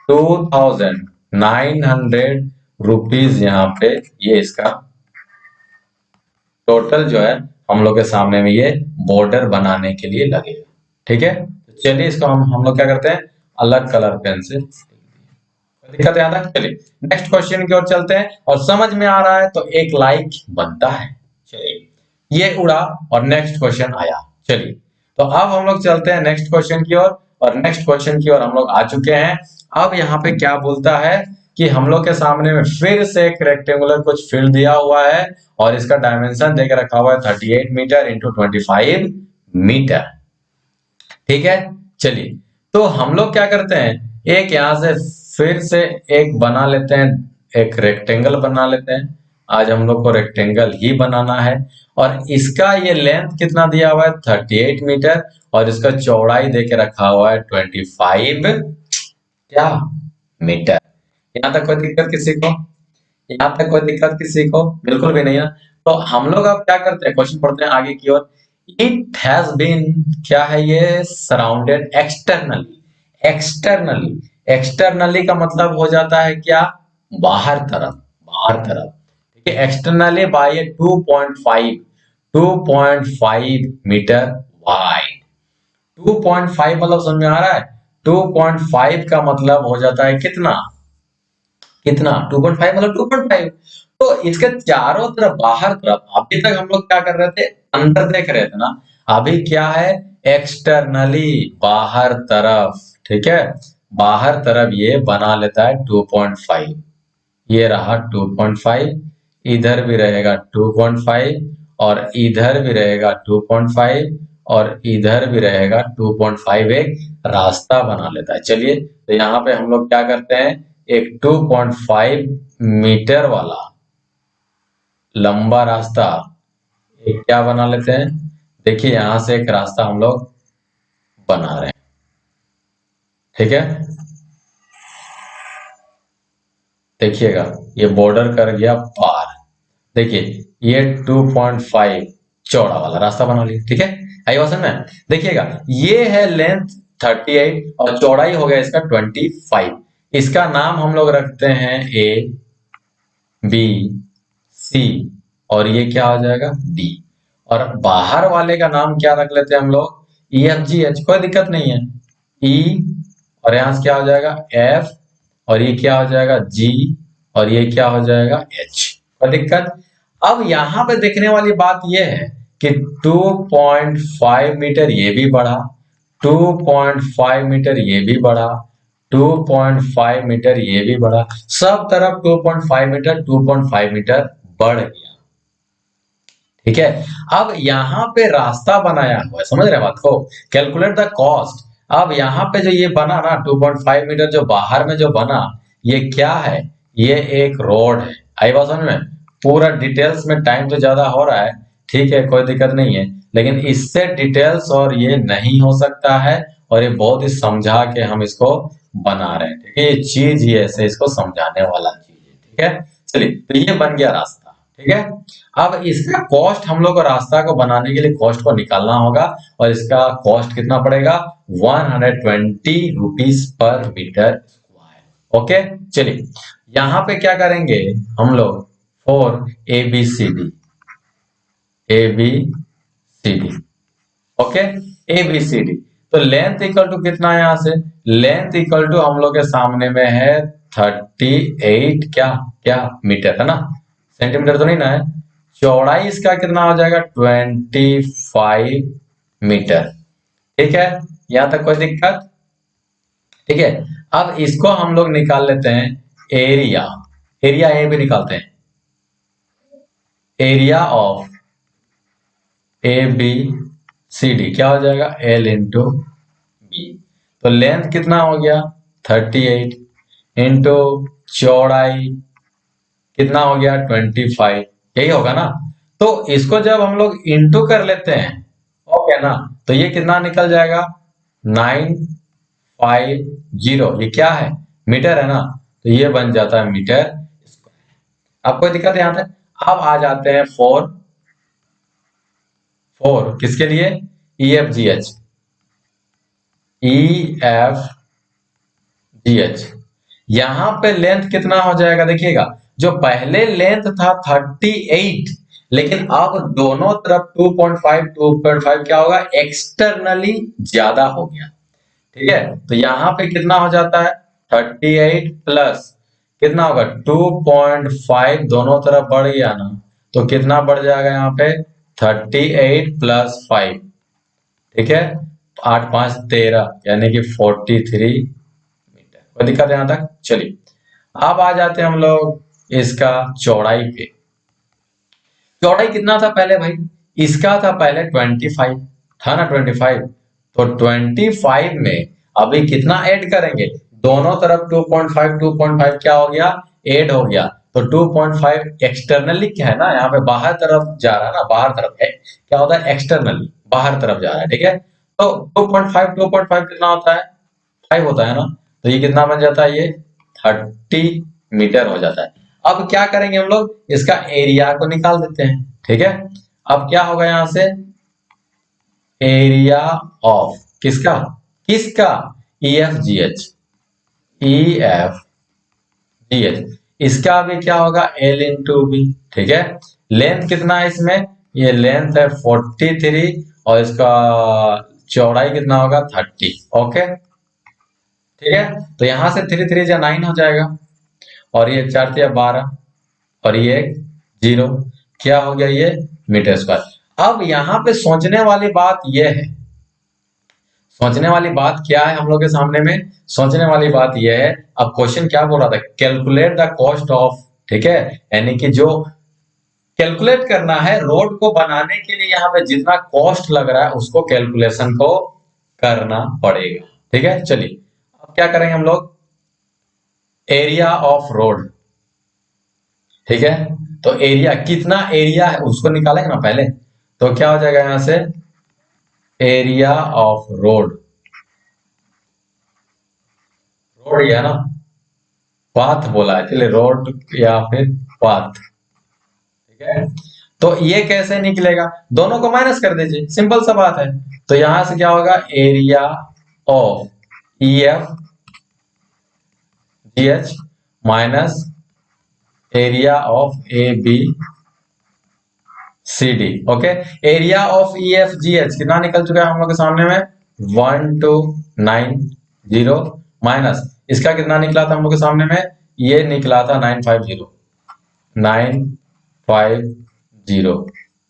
2,900 रुपीज यहाँ पे, ये इसका टोटल जो है हम लोग के सामने में ये बॉर्डर बनाने के लिए लगेगा, ठीक है। तो चलिए इसको हम लोग क्या करते हैं, अलग कलर पेन से, दिक्कत है यहाँ तक। चलिए नेक्स्ट क्वेश्चन की ओर चलते हैं, और समझ में आ रहा है तो एक लाइक बनता है। चलिए ये उड़ा और नेक्स्ट क्वेश्चन आया। चलिए तो अब हम लोग चलते हैं नेक्स्ट क्वेश्चन की ओर, और नेक्स्ट क्वेश्चन की ओर हम लोग आ चुके हैं। अब यहाँ पे क्या बोलता है कि हम लोग के सामने में फिर से एक रेक्टेंगुलर कुछ फील्ड दिया हुआ है, और इसका डायमेंशन देकर रखा हुआ है 38 मीटर इंटू 25 मीटर, ठीक है। चलिए तो हम लोग क्या करते हैं, एक यहां से फिर से एक बना लेते हैं, एक रेक्टेंगल बना लेते हैं। आज हम लोग को रेक्टेंगल ही बनाना है, और इसका ये लेंथ कितना दिया हुआ है 38 मीटर, और इसका चौड़ाई देके रखा हुआ है 25 क्या मीटर। यहाँ तक कोई दिक्कत किसी को, यहाँ तक कोई दिक्कत किसी को, बिल्कुल भी नहीं है। तो हम लोग अब क्या करते हैं, क्वेश्चन पढ़ते हैं आगे की ओर। इट हैज बीन, क्या है ये, सराउंडेड एक्सटर्नली, एक्सटर्नली, एक्सटर्नली का मतलब हो जाता है क्या, बाहर तरफ, बाहर तरफ, ठीक है, एक्सटर्नली बाय 2.5, 2.5 मीटर वाइड। 2.5 मतलब समझ में आ रहा है, 2.5 का मतलब हो जाता है कितना, कितना, 2.5 मतलब 2.5। तो इसके चारों तरफ, बाहर तरफ, अभी तक हम लोग क्या कर रहे थे, अंदर देख रहे थे ना, अभी क्या है, एक्सटर्नली, बाहर तरफ, ठीक है, बाहर तरफ ये बना लेता है 2.5, ये रहा 2.5, इधर भी रहेगा 2.5, और इधर भी रहेगा 2.5 और इधर भी रहेगा 2.5, एक रास्ता बना लेता है। चलिए तो यहाँ पे हम लोग क्या करते हैं, एक 2.5 मीटर वाला लंबा रास्ता एक क्या बना लेते हैं। देखिए यहां से एक रास्ता हम लोग बना रहे हैं, ठीक है। देखिएगा ये बॉर्डर कर गया पार। देखिए ये 2.5 चौड़ा वाला रास्ता बना लिया, ठीक है। आई बात समझ में। देखिएगा ये है लेंथ 38 और चौड़ाई हो गया इसका 25। इसका नाम हम लोग रखते हैं ए बी सी और ये क्या हो जाएगा डी। और बाहर वाले का नाम क्या रख लेते हैं हम लोग, ई एफ जी एच, कोई दिक्कत नहीं है। ई और यहां से क्या हो जाएगा एफ और ये क्या हो जाएगा जी और ये क्या हो जाएगा एच, कोई दिक्कत। अब यहां पे देखने वाली बात यह है कि 2.5 मीटर ये भी बढ़ा, 2.5 मीटर ये भी बढ़ा, 2.5 मीटर ये भी बढ़ा, सब तरफ 2.5 मीटर 2.5 मीटर बढ़ गया, ठीक है। अब यहाँ पे रास्ता बनाया हुआ है, समझ रहे बात को, कैलकुलेट द कॉस्ट। अब यहाँ पे जो ये बना ना 2.5 मीटर जो बाहर में जो बना, ये क्या है, ये एक रोड है। आई बात समझ में। पूरा डिटेल्स में टाइम तो ज्यादा हो रहा है, ठीक है, कोई दिक्कत नहीं है, लेकिन इससे डिटेल्स और ये नहीं हो सकता है और ये बहुत ही समझा के हम इसको बना रहे हैं, ठीक है। ये चीज ही ऐसे इसको समझाने वाला चीज है, ठीक है। चलिए तो ये बन गया रास्ता, ठीक है। अब इसका कॉस्ट हम लोग को रास्ता को बनाने के लिए कॉस्ट को निकालना होगा और इसका कॉस्ट कितना पड़ेगा 120 rupees per metre square. Okay चलिए यहां पे क्या करेंगे हम लोग for A B C D, A B C D, okay A B C D. तो लेंथ इक्वल टू कितना है, यहां से लेंथ इक्वल टू हम लोग के सामने में है 38 क्या क्या मीटर है ना, सेंटीमीटर तो नहीं ना है। चौड़ाई इसका कितना हो जाएगा 25 मीटर, ठीक है। यहां तक कोई दिक्कत, ठीक है। अब इसको हम लोग निकाल लेते हैं एरिया, एरिया ए भी निकालते हैं, area of A B C D क्या हो जाएगा एल इंटू बी। तो लेंथ कितना हो गया 38 इंटू चौड़ाई कितना हो गया 25, यही होगा ना। तो इसको जब हम लोग इंटू कर लेते हैं, ओके ना, तो ये कितना निकल जाएगा 950, ये क्या है मीटर है ना, तो ये बन जाता है मीटर स्क्वायर। अब कोई दिक्कत है यहां तक। अब आ जाते हैं फोर, फोर किसके लिए ई एफ जी एच, ई एफ जी एच। यहां पे लेंथ कितना हो जाएगा देखिएगा, जो पहले लेंथ था 38 लेकिन अब दोनों तरफ 2.5 2.5 क्या होगा एक्सटर्नली ज्यादा हो गया, ठीक है। तो यहां पे कितना हो जाता है 38 प्लस कितना होगा 2.5, दोनों तरफ बढ़ गया ना, तो कितना बढ़ जाएगा यहाँ पे 38 प्लस 5, ठीक है। 8 5 13 यानी कि 43 मीटर, कोई दिक्कत है यहां तक। चलिए अब आ जाते हैं हम लोग इसका चौड़ाई पे। चौड़ाई कितना था पहले भाई, इसका था पहले 25 था ना 25, तो 25 में अभी कितना ऐड करेंगे, दोनों तरफ 2.5 2.5 क्या हो गया ऐड हो गया, तो 2.5 एक्सटर्नली क्या है ना, यहाँ पे बाहर तरफ जा रहा है ना, बाहर तरफ है क्या होता है एक्सटर्नली बाहर तरफ जा रहा है, ठीक है। तो 2.5 कितना होता है 5 होता है ना, तो ये कितना बन जाता है ये 30 मीटर हो जाता है। अब क्या करेंगे हम लोग इसका एरिया को निकाल देते हैं, ठीक है। अब क्या होगा यहां से एरिया ऑफ किसका किसका ई एफ जी एच, ई एफ जी एच, इसका भी क्या होगा एल इंटू बी, ठीक है। लेंथ कितना है इसमें, ये लेंथ है 43 और इसका चौड़ाई कितना होगा 30, ओके ठीक है। तो यहां से 3 3 या 9 हो जाएगा और ये 4 या 12 और ये 0, क्या हो गया ये मीटर स्क्वायर। अब यहां पे सोचने वाली बात यह है, सोचने वाली बात क्या है हम लोग के सामने में, सोचने वाली बात यह है, अब क्वेश्चन क्या बोल रहा था कैलकुलेट द कॉस्ट ऑफ, ठीक है, यानी कि जो कैलकुलेट करना है रोड को बनाने के लिए, यहाँ पे जितना कॉस्ट लग रहा है उसको कैलकुलेशन को करना पड़ेगा। ठीक है, चलिए अब क्या करेंगे हम लोग, एरिया ऑफ रोड। ठीक है, तो एरिया कितना एरिया है उसको निकालेंगे ना पहले, तो क्या हो जाएगा यहां से, एरिया ऑफ रोड, रोड या ना पाथ बोला है, चलिए रोड या फिर पाथ। ठीक है, तो ये कैसे निकलेगा, दोनों को माइनस कर दीजिए, सिंपल सा बात है। तो यहां से क्या होगा, area of E F G H minus area of A B C D. Okay, area of E F G H कितना निकल चुका है हम लोग के सामने में, 1290 माइनस इसका कितना निकला था हम लोग के सामने में, ये निकला था 950।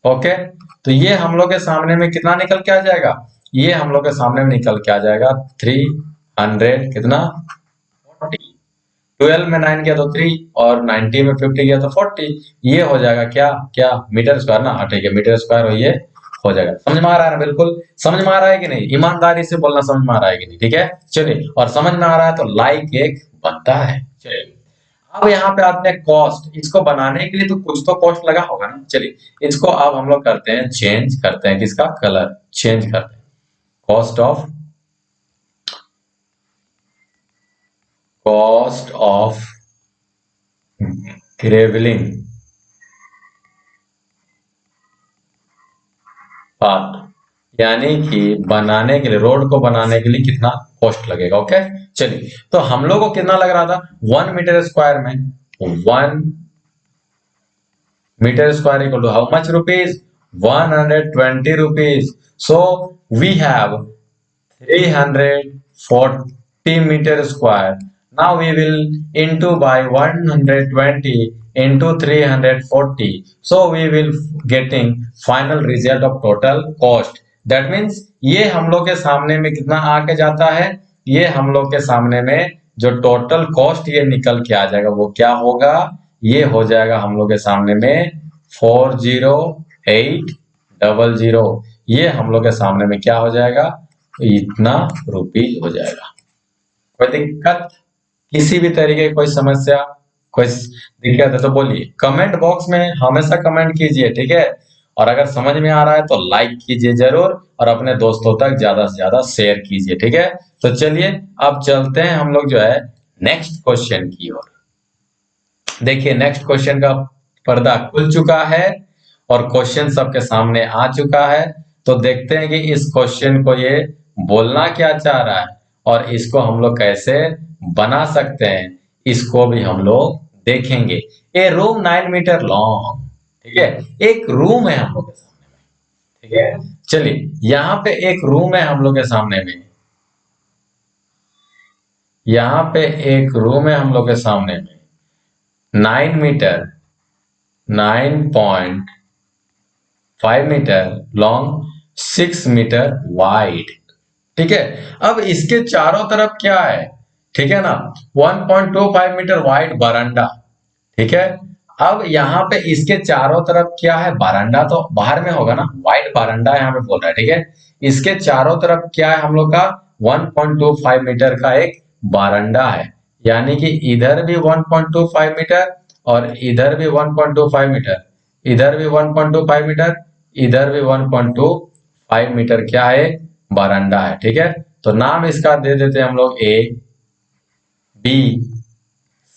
ओके, तो ये हम लोग के सामने में कितना निकल के आ जाएगा, ये हम लोग के सामने में निकल के आ जाएगा 300 कितना 40। 12 में 9 गया तो 3 और 90 में 50 गया तो 40। ये हो जाएगा क्या क्या मीटर स्क्वायर ना, हाँ ठीक है मीटर स्क्वायर हो, ये हो जाएगा। समझ में आ रहा है ना, बिल्कुल समझ में आ रहा है कि नहीं, ईमानदारी से बोलना समझ में आ रहा है कि नहीं। ठीक है, चलिए, और समझ में आ रहा है तो लाइक एक बनता है। चलिए अब यहाँ पे आते हैं कॉस्ट, इसको बनाने के लिए तो कुछ तो कॉस्ट लगा होगा ना। चलिए इसको अब हम लोग करते हैं चेंज, करते हैं किसका कलर चेंज करते हैं, कॉस्ट ऑफ ग्रेवलिंग पाथ, यानी कि बनाने के लिए, रोड को बनाने के लिए कितना कॉस्ट लगेगा। ओके, चलिए तो हम लोग को कितना लग रहा था, 1 मीटर स्क्वायर में 1 metre square equal to how much rupees, 120 rupees. So we have 340 meter square. Now we will into by 120 into 340. So we will getting final result of total cost. That means ये हम लोग के सामने में कितना आके जाता है, ये हम लोग के सामने में जो टोटल कॉस्ट ये निकल के आ जाएगा वो क्या होगा, ये हो जाएगा हम लोग के सामने में 40800। ये हम लोग के सामने में क्या हो जाएगा, इतना रुपीज हो जाएगा। कोई दिक्कत, किसी भी तरीके की कोई समस्या, कोई दिक्कत है तो बोलिए, कमेंट बॉक्स में हमेशा कमेंट कीजिए। ठीक है, और अगर समझ में आ रहा है तो लाइक कीजिए जरूर, और अपने दोस्तों तक ज्यादा से ज्यादा शेयर कीजिए। ठीक है, तो चलिए अब चलते हैं हम लोग जो है नेक्स्ट क्वेश्चन की ओर। देखिए नेक्स्ट क्वेश्चन का पर्दा खुल चुका है और क्वेश्चन सबके सामने आ चुका है। तो देखते हैं कि इस क्वेश्चन को ये बोलना क्या चाह रहा है और इसको हम लोग कैसे बना सकते हैं, इसको भी हम लोग देखेंगे। ए रूम 9 मीटर लॉन्ग, ठीक है, एक रूम है हम लोग के सामने में। ठीक है, चलिए यहाँ पे एक रूम है हम लोग के सामने में, यहाँ पे एक रूम है हम लोग के सामने में, 9 metre 9.5 metre long, 6 metre wide. ठीक है, अब इसके चारों तरफ क्या है, ठीक है ना, 1.25 मीटर वाइड बरांडा। ठीक है, अब यहाँ पे इसके चारों तरफ क्या है, बरांडा तो बाहर में होगा ना, वाइड बरांडा यहाँ पे बोल रहा है। ठीक है, इसके चारों तरफ क्या है हम लोग का, 1.25 मीटर का एक बरांडा है, यानी कि इधर भी 1.25 मीटर और इधर भी 1.25 मीटर, इधर भी 1.25 मीटर, इधर भी 1.25 मीटर क्या है, बरांडा है। ठीक है, तो नाम इसका दे देते हैं हम लोग ए बी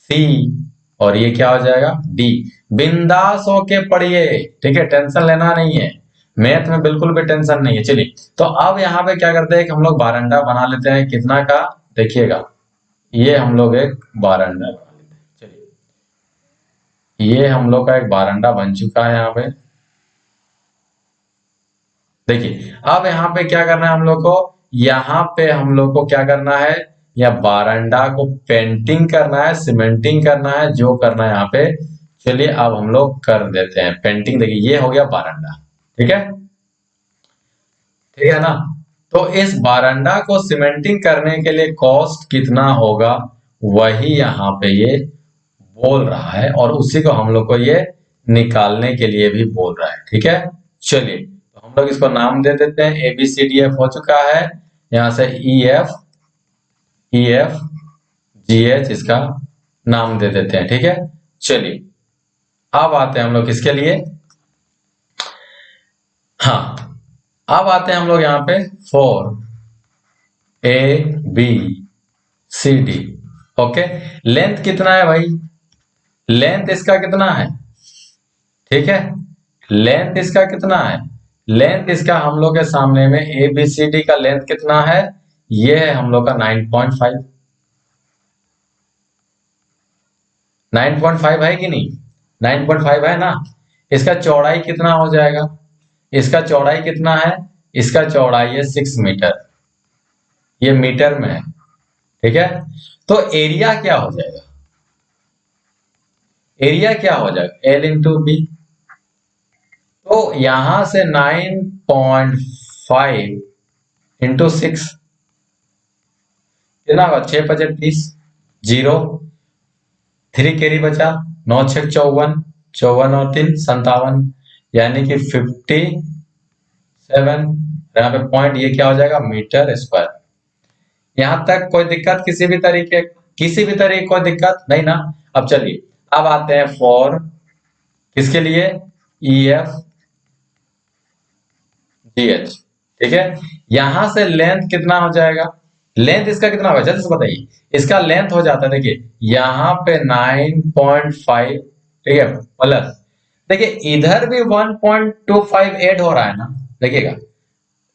सी और ये क्या हो जाएगा डी। बिंदास होके पढ़िए, ठीक है, टेंशन लेना नहीं है, मैथ में बिल्कुल भी टेंशन नहीं है। चलिए तो अब यहाँ पे क्या करते हैं कि हम लोग बारंडा बना लेते हैं, कितना का देखिएगा, ये हम लोग एक बारंडा बना लेते हैं। चलिए ये हम लोग का एक बारंडा बन चुका है यहाँ पे। देखिए अब यहाँ पे क्या करना है हम लोग को, यहाँ पे हम लोग को क्या करना है, या बारंडा को पेंटिंग करना है, सीमेंटिंग करना है, जो करना है यहाँ पे। चलिए अब हम लोग कर देते हैं पेंटिंग। देखिए ये हो गया बारंडा, ठीक है, ठीक है ना। तो इस बारंडा को सीमेंटिंग करने के लिए कॉस्ट कितना होगा, वही यहाँ पे ये बोल रहा है और उसी को हम लोग को ये निकालने के लिए भी बोल रहा है। ठीक है, चलिए तो हम लोग इसको नाम दे देते हैं। A B C D F हो चुका है, यहां से ई एफ जी एच इसका नाम दे देते हैं। ठीक है, चलिए अब आते हैं हम लोग किसके लिए, हाँ अब आते हैं हम लोग यहाँ पे for A B C D. Okay, length कितना है भाई, लेंथ इसका कितना है, ठीक है, लेंथ इसका कितना है, लेंथ इसका हम लोग के सामने में ए बी सी डी का लेंथ कितना है, ये है हम लोग का 9.5। 9.5 है कि नहीं, 9.5 है ना। इसका चौड़ाई कितना हो जाएगा, इसका चौड़ाई कितना है, इसका चौड़ाई है 6 मीटर, ये मीटर में है। ठीक है, तो एरिया क्या हो जाएगा, एरिया क्या हो जाएगा, एल इंटू बी। तो यहां से 9.5 इंटू 6 कितना होगा, 6 पचक 30, 0 3 कैरी बचा, 9 छक 54, 54 और 3 57, यानी कि 57। यहाँ पे पॉइंट, ये क्या हो जाएगा, मीटर स्क्वायर। यहां तक कोई दिक्कत, किसी भी तरीके, किसी भी तरीके कोई दिक्कत नहीं ना। अब चलिए अब आते हैं फॉर किसके लिए, ई एफ जी एच। ठीक है, यहां से लेंथ कितना हो जाएगा, लेंथ इसका कितना होगा जल्दी से बताइए। इसका लेंथ हो जाता है, देखिए यहां पे 9.5, ठीक है, प्लस देखिए इधर भी 1.25 ऐड हो रहा है ना, देखिएगा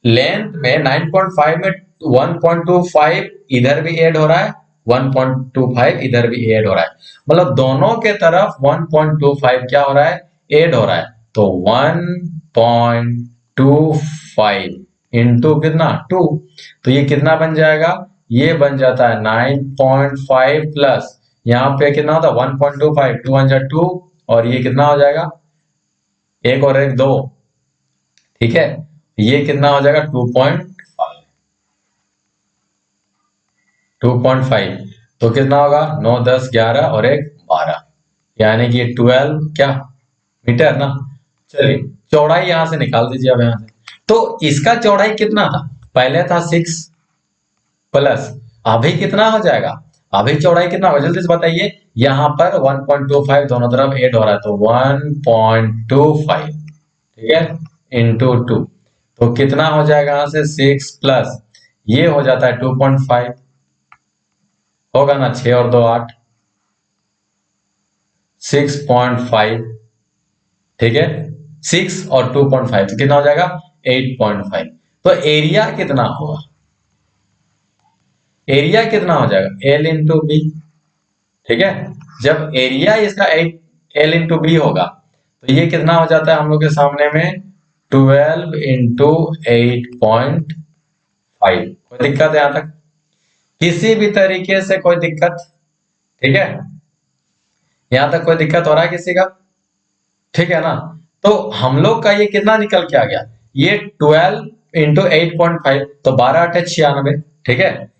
लेंथ में 9.5 में 1.25 इधर भी ऐड हो रहा है, 1.25 इधर भी ऐड हो रहा है, मतलब दोनों के तरफ 1.25 क्या हो रहा है, ऐड हो रहा है। तो 1.25 इंटू कितना 2, तो ये कितना बन जाएगा, ये बन जाता है 9.5 प्लस यहाँ पे कितना होता है 1.25, 2 1 2, और ये कितना हो जाएगा, एक और एक दो, ठीक है, ये कितना हो जाएगा 2.5, तो कितना होगा 9 10 11 और एक 12, यानी कि 12 क्या मीटर ना। चलिए चौड़ाई यहां से निकाल दीजिए अब यहां से, तो इसका चौड़ाई कितना था, पहले था 6 प्लस अभी कितना हो जाएगा, अभी चौड़ाई कितना होगा जल्दी से बताइए। यहां पर 1.25 दोनों तरफ ऐड हो रहा है, तो 1.25, ठीक है, इंटू 2, तो कितना हो जाएगा यहां से 6 प्लस ये हो जाता है 2.5, होगा ना, 6 और 2 8, 6.5, ठीक है, 6 और 2.5 तो कितना हो जाएगा 8.5। तो एरिया कितना होगा, एरिया कितना हो जाएगा एल इंटू बी। ठीक है, जब एरिया इसका 8 एल इंटू बी होगा तो ये कितना हो जाता है हम लोग के सामने में 12 इंटू 8.5। कोई दिक्कत है यहां तक, किसी भी तरीके से कोई दिक्कत, ठीक है, यहां तक कोई दिक्कत हो रहा है किसी का, ठीक है ना। तो हम लोग का ये कितना निकल के आ गया, ये 12 इंटू 8.5, तो 12 8 96, ठीक है,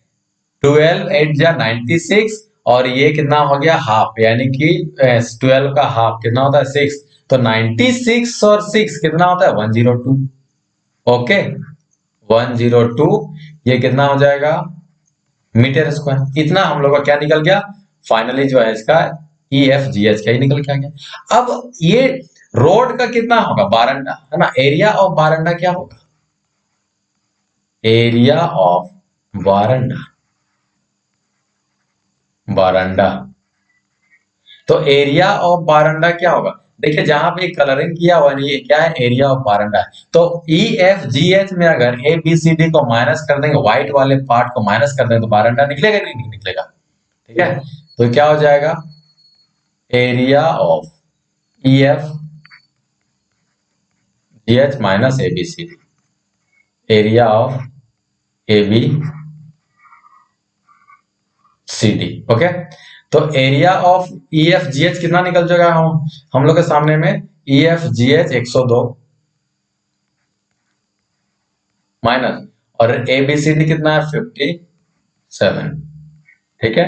12 8 जा 96, और ये कितना हो गया हाफ, यानी कि 12 का हाफ कितना होता है 6, तो 96 और 6 कितना होता है 102। ओके 102, ये कितना हो जाएगा मीटर स्क्वायर। इतना हम लोग का क्या निकल गया, फाइनली जो है इसका ई एफ जी एच का ही निकल के आ गया। अब ये रोड का कितना होगा, बारंडा है ना, एरिया ऑफ बारंडा क्या होगा, एरिया ऑफ बारंडा, बारंडा, तो एरिया ऑफ बारंडा क्या होगा, देखिए जहां पे कलरिंग किया हुआ है ये क्या है, एरिया ऑफ बारंडा है। तो ई एफ जी एच में अगर ए बी सी डी को माइनस कर देंगे, व्हाइट वाले पार्ट को माइनस कर देंगे, तो बारंडा निकलेगा नहीं निकलेगा, ठीक है। तो क्या हो जाएगा, area of E F G H minus A B C D, area of A B C D. Okay, तो area of E F G H कितना निकल जाएगा, हम लोग के सामने में E F G H 102 minus, और ए बी सी डी कितना है 57, ठीक है,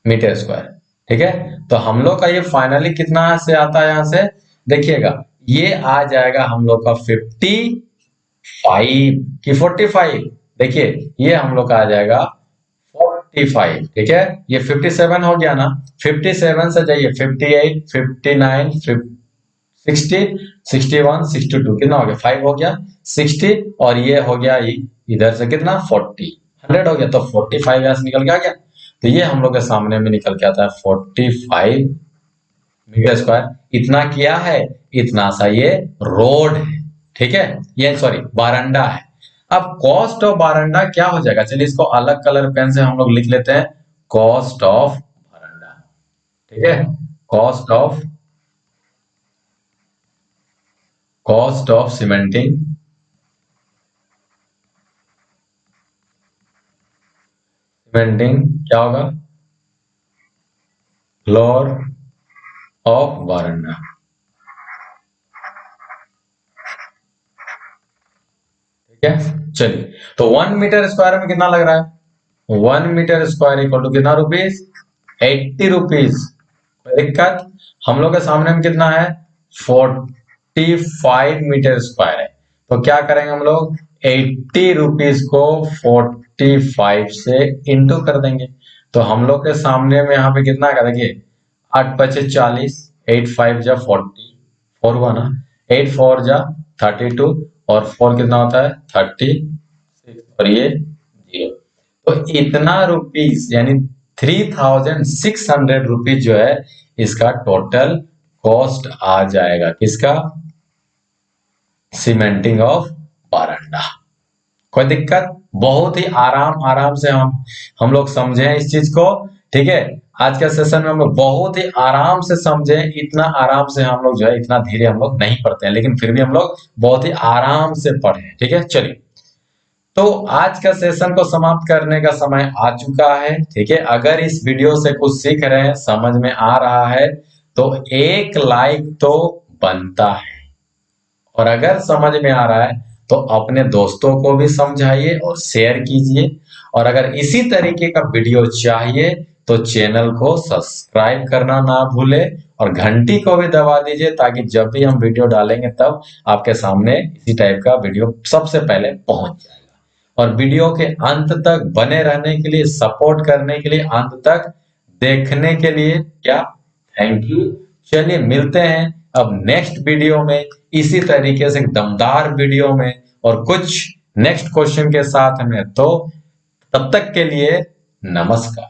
मीटर स्क्वायर, ठीक है। तो हम लोग का ये फाइनली कितना से आता है, यहां से देखिएगा, ये आ जाएगा हम लोग का 55 की 45। देखिए ये हम लोग का आ जाएगा 45, ठीक है। ये 57 हो गया ना, 57 से जाइए 58, 59, 60, 61, 62, कितना हो गया, 5 हो गया, 60, और ये हो गया इधर से कितना 40, 100 हो गया, तो 45 यहां से निकल के आ गया। तो ये हम लोग के सामने में निकल के आता है 45 मीटर स्क्वायर। इतना किया है, इतना सा ये रोड है, ठीक है, ये सॉरी बारंडा है। अब कॉस्ट ऑफ बारंडा क्या हो जाएगा, चलिए इसको अलग कलर पेन से हम लोग लिख लेते हैं, कॉस्ट ऑफ बारंडा, ठीक है। कॉस्ट ऑफ सीमेंटिंग, सीमेंटिंग क्या होगा, फ्लोर ऑफ बारंडा, ठीक है। चलिए तो 1 मीटर स्क्वायर में कितना लग रहा है, 1 मीटर स्क्वायर इक्वल टू कितना रुपीज, 80 रुपीज। कोई दिक्कत, हम लोग के सामने में कितना है 45 मीटर स्क्वायर है, तो क्या करेंगे हम लोग 80 रुपीज को 45 से इंटू कर देंगे। तो हम लोग के सामने में यहाँ पे कितना का, देखिए 8 पचे 40, 8 5 जा 40, 4 हुआ ना, 8 4 जा 32, और 4 कितना होता है 36, और ये 0। तो इतना रुपीस यानी 3600 रुपीज जो है इसका टोटल कॉस्ट आ जाएगा, किसका, सीमेंटिंग ऑफ बारंडा। कोई दिक्कत, बहुत ही आराम आराम से हम लोग समझे इस चीज को, ठीक है। आज के सेशन में हम लोग बहुत ही आराम से समझे, इतना आराम से हम लोग जो है, इतना धीरे हम लोग नहीं पढ़ते हैं, लेकिन फिर भी हम लोग बहुत ही आराम से पढ़े, ठीक है। चलिए तो आज का सेशन को समाप्त करने का समय आ चुका है, ठीक है। अगर इस वीडियो से कुछ सीख रहे हैं, समझ में आ रहा है, तो एक लाइक तो बनता है, और अगर समझ में आ रहा है तो अपने दोस्तों को भी समझाइए और शेयर कीजिए, और अगर इसी तरीके का वीडियो चाहिए तो चैनल को सब्सक्राइब करना ना भूले, और घंटी को भी दबा दीजिए, ताकि जब भी हम वीडियो डालेंगे तब आपके सामने इसी टाइप का वीडियो सबसे पहले पहुंच जाएगा। और वीडियो के अंत तक बने रहने के लिए, सपोर्ट करने के लिए, अंत तक देखने के लिए क्या, थैंक यू। चलिए मिलते हैं अब नेक्स्ट वीडियो में, इसी तरीके से दमदार वीडियो में, और कुछ नेक्स्ट क्वेश्चन के साथ में। तो तब तक के लिए नमस्कार।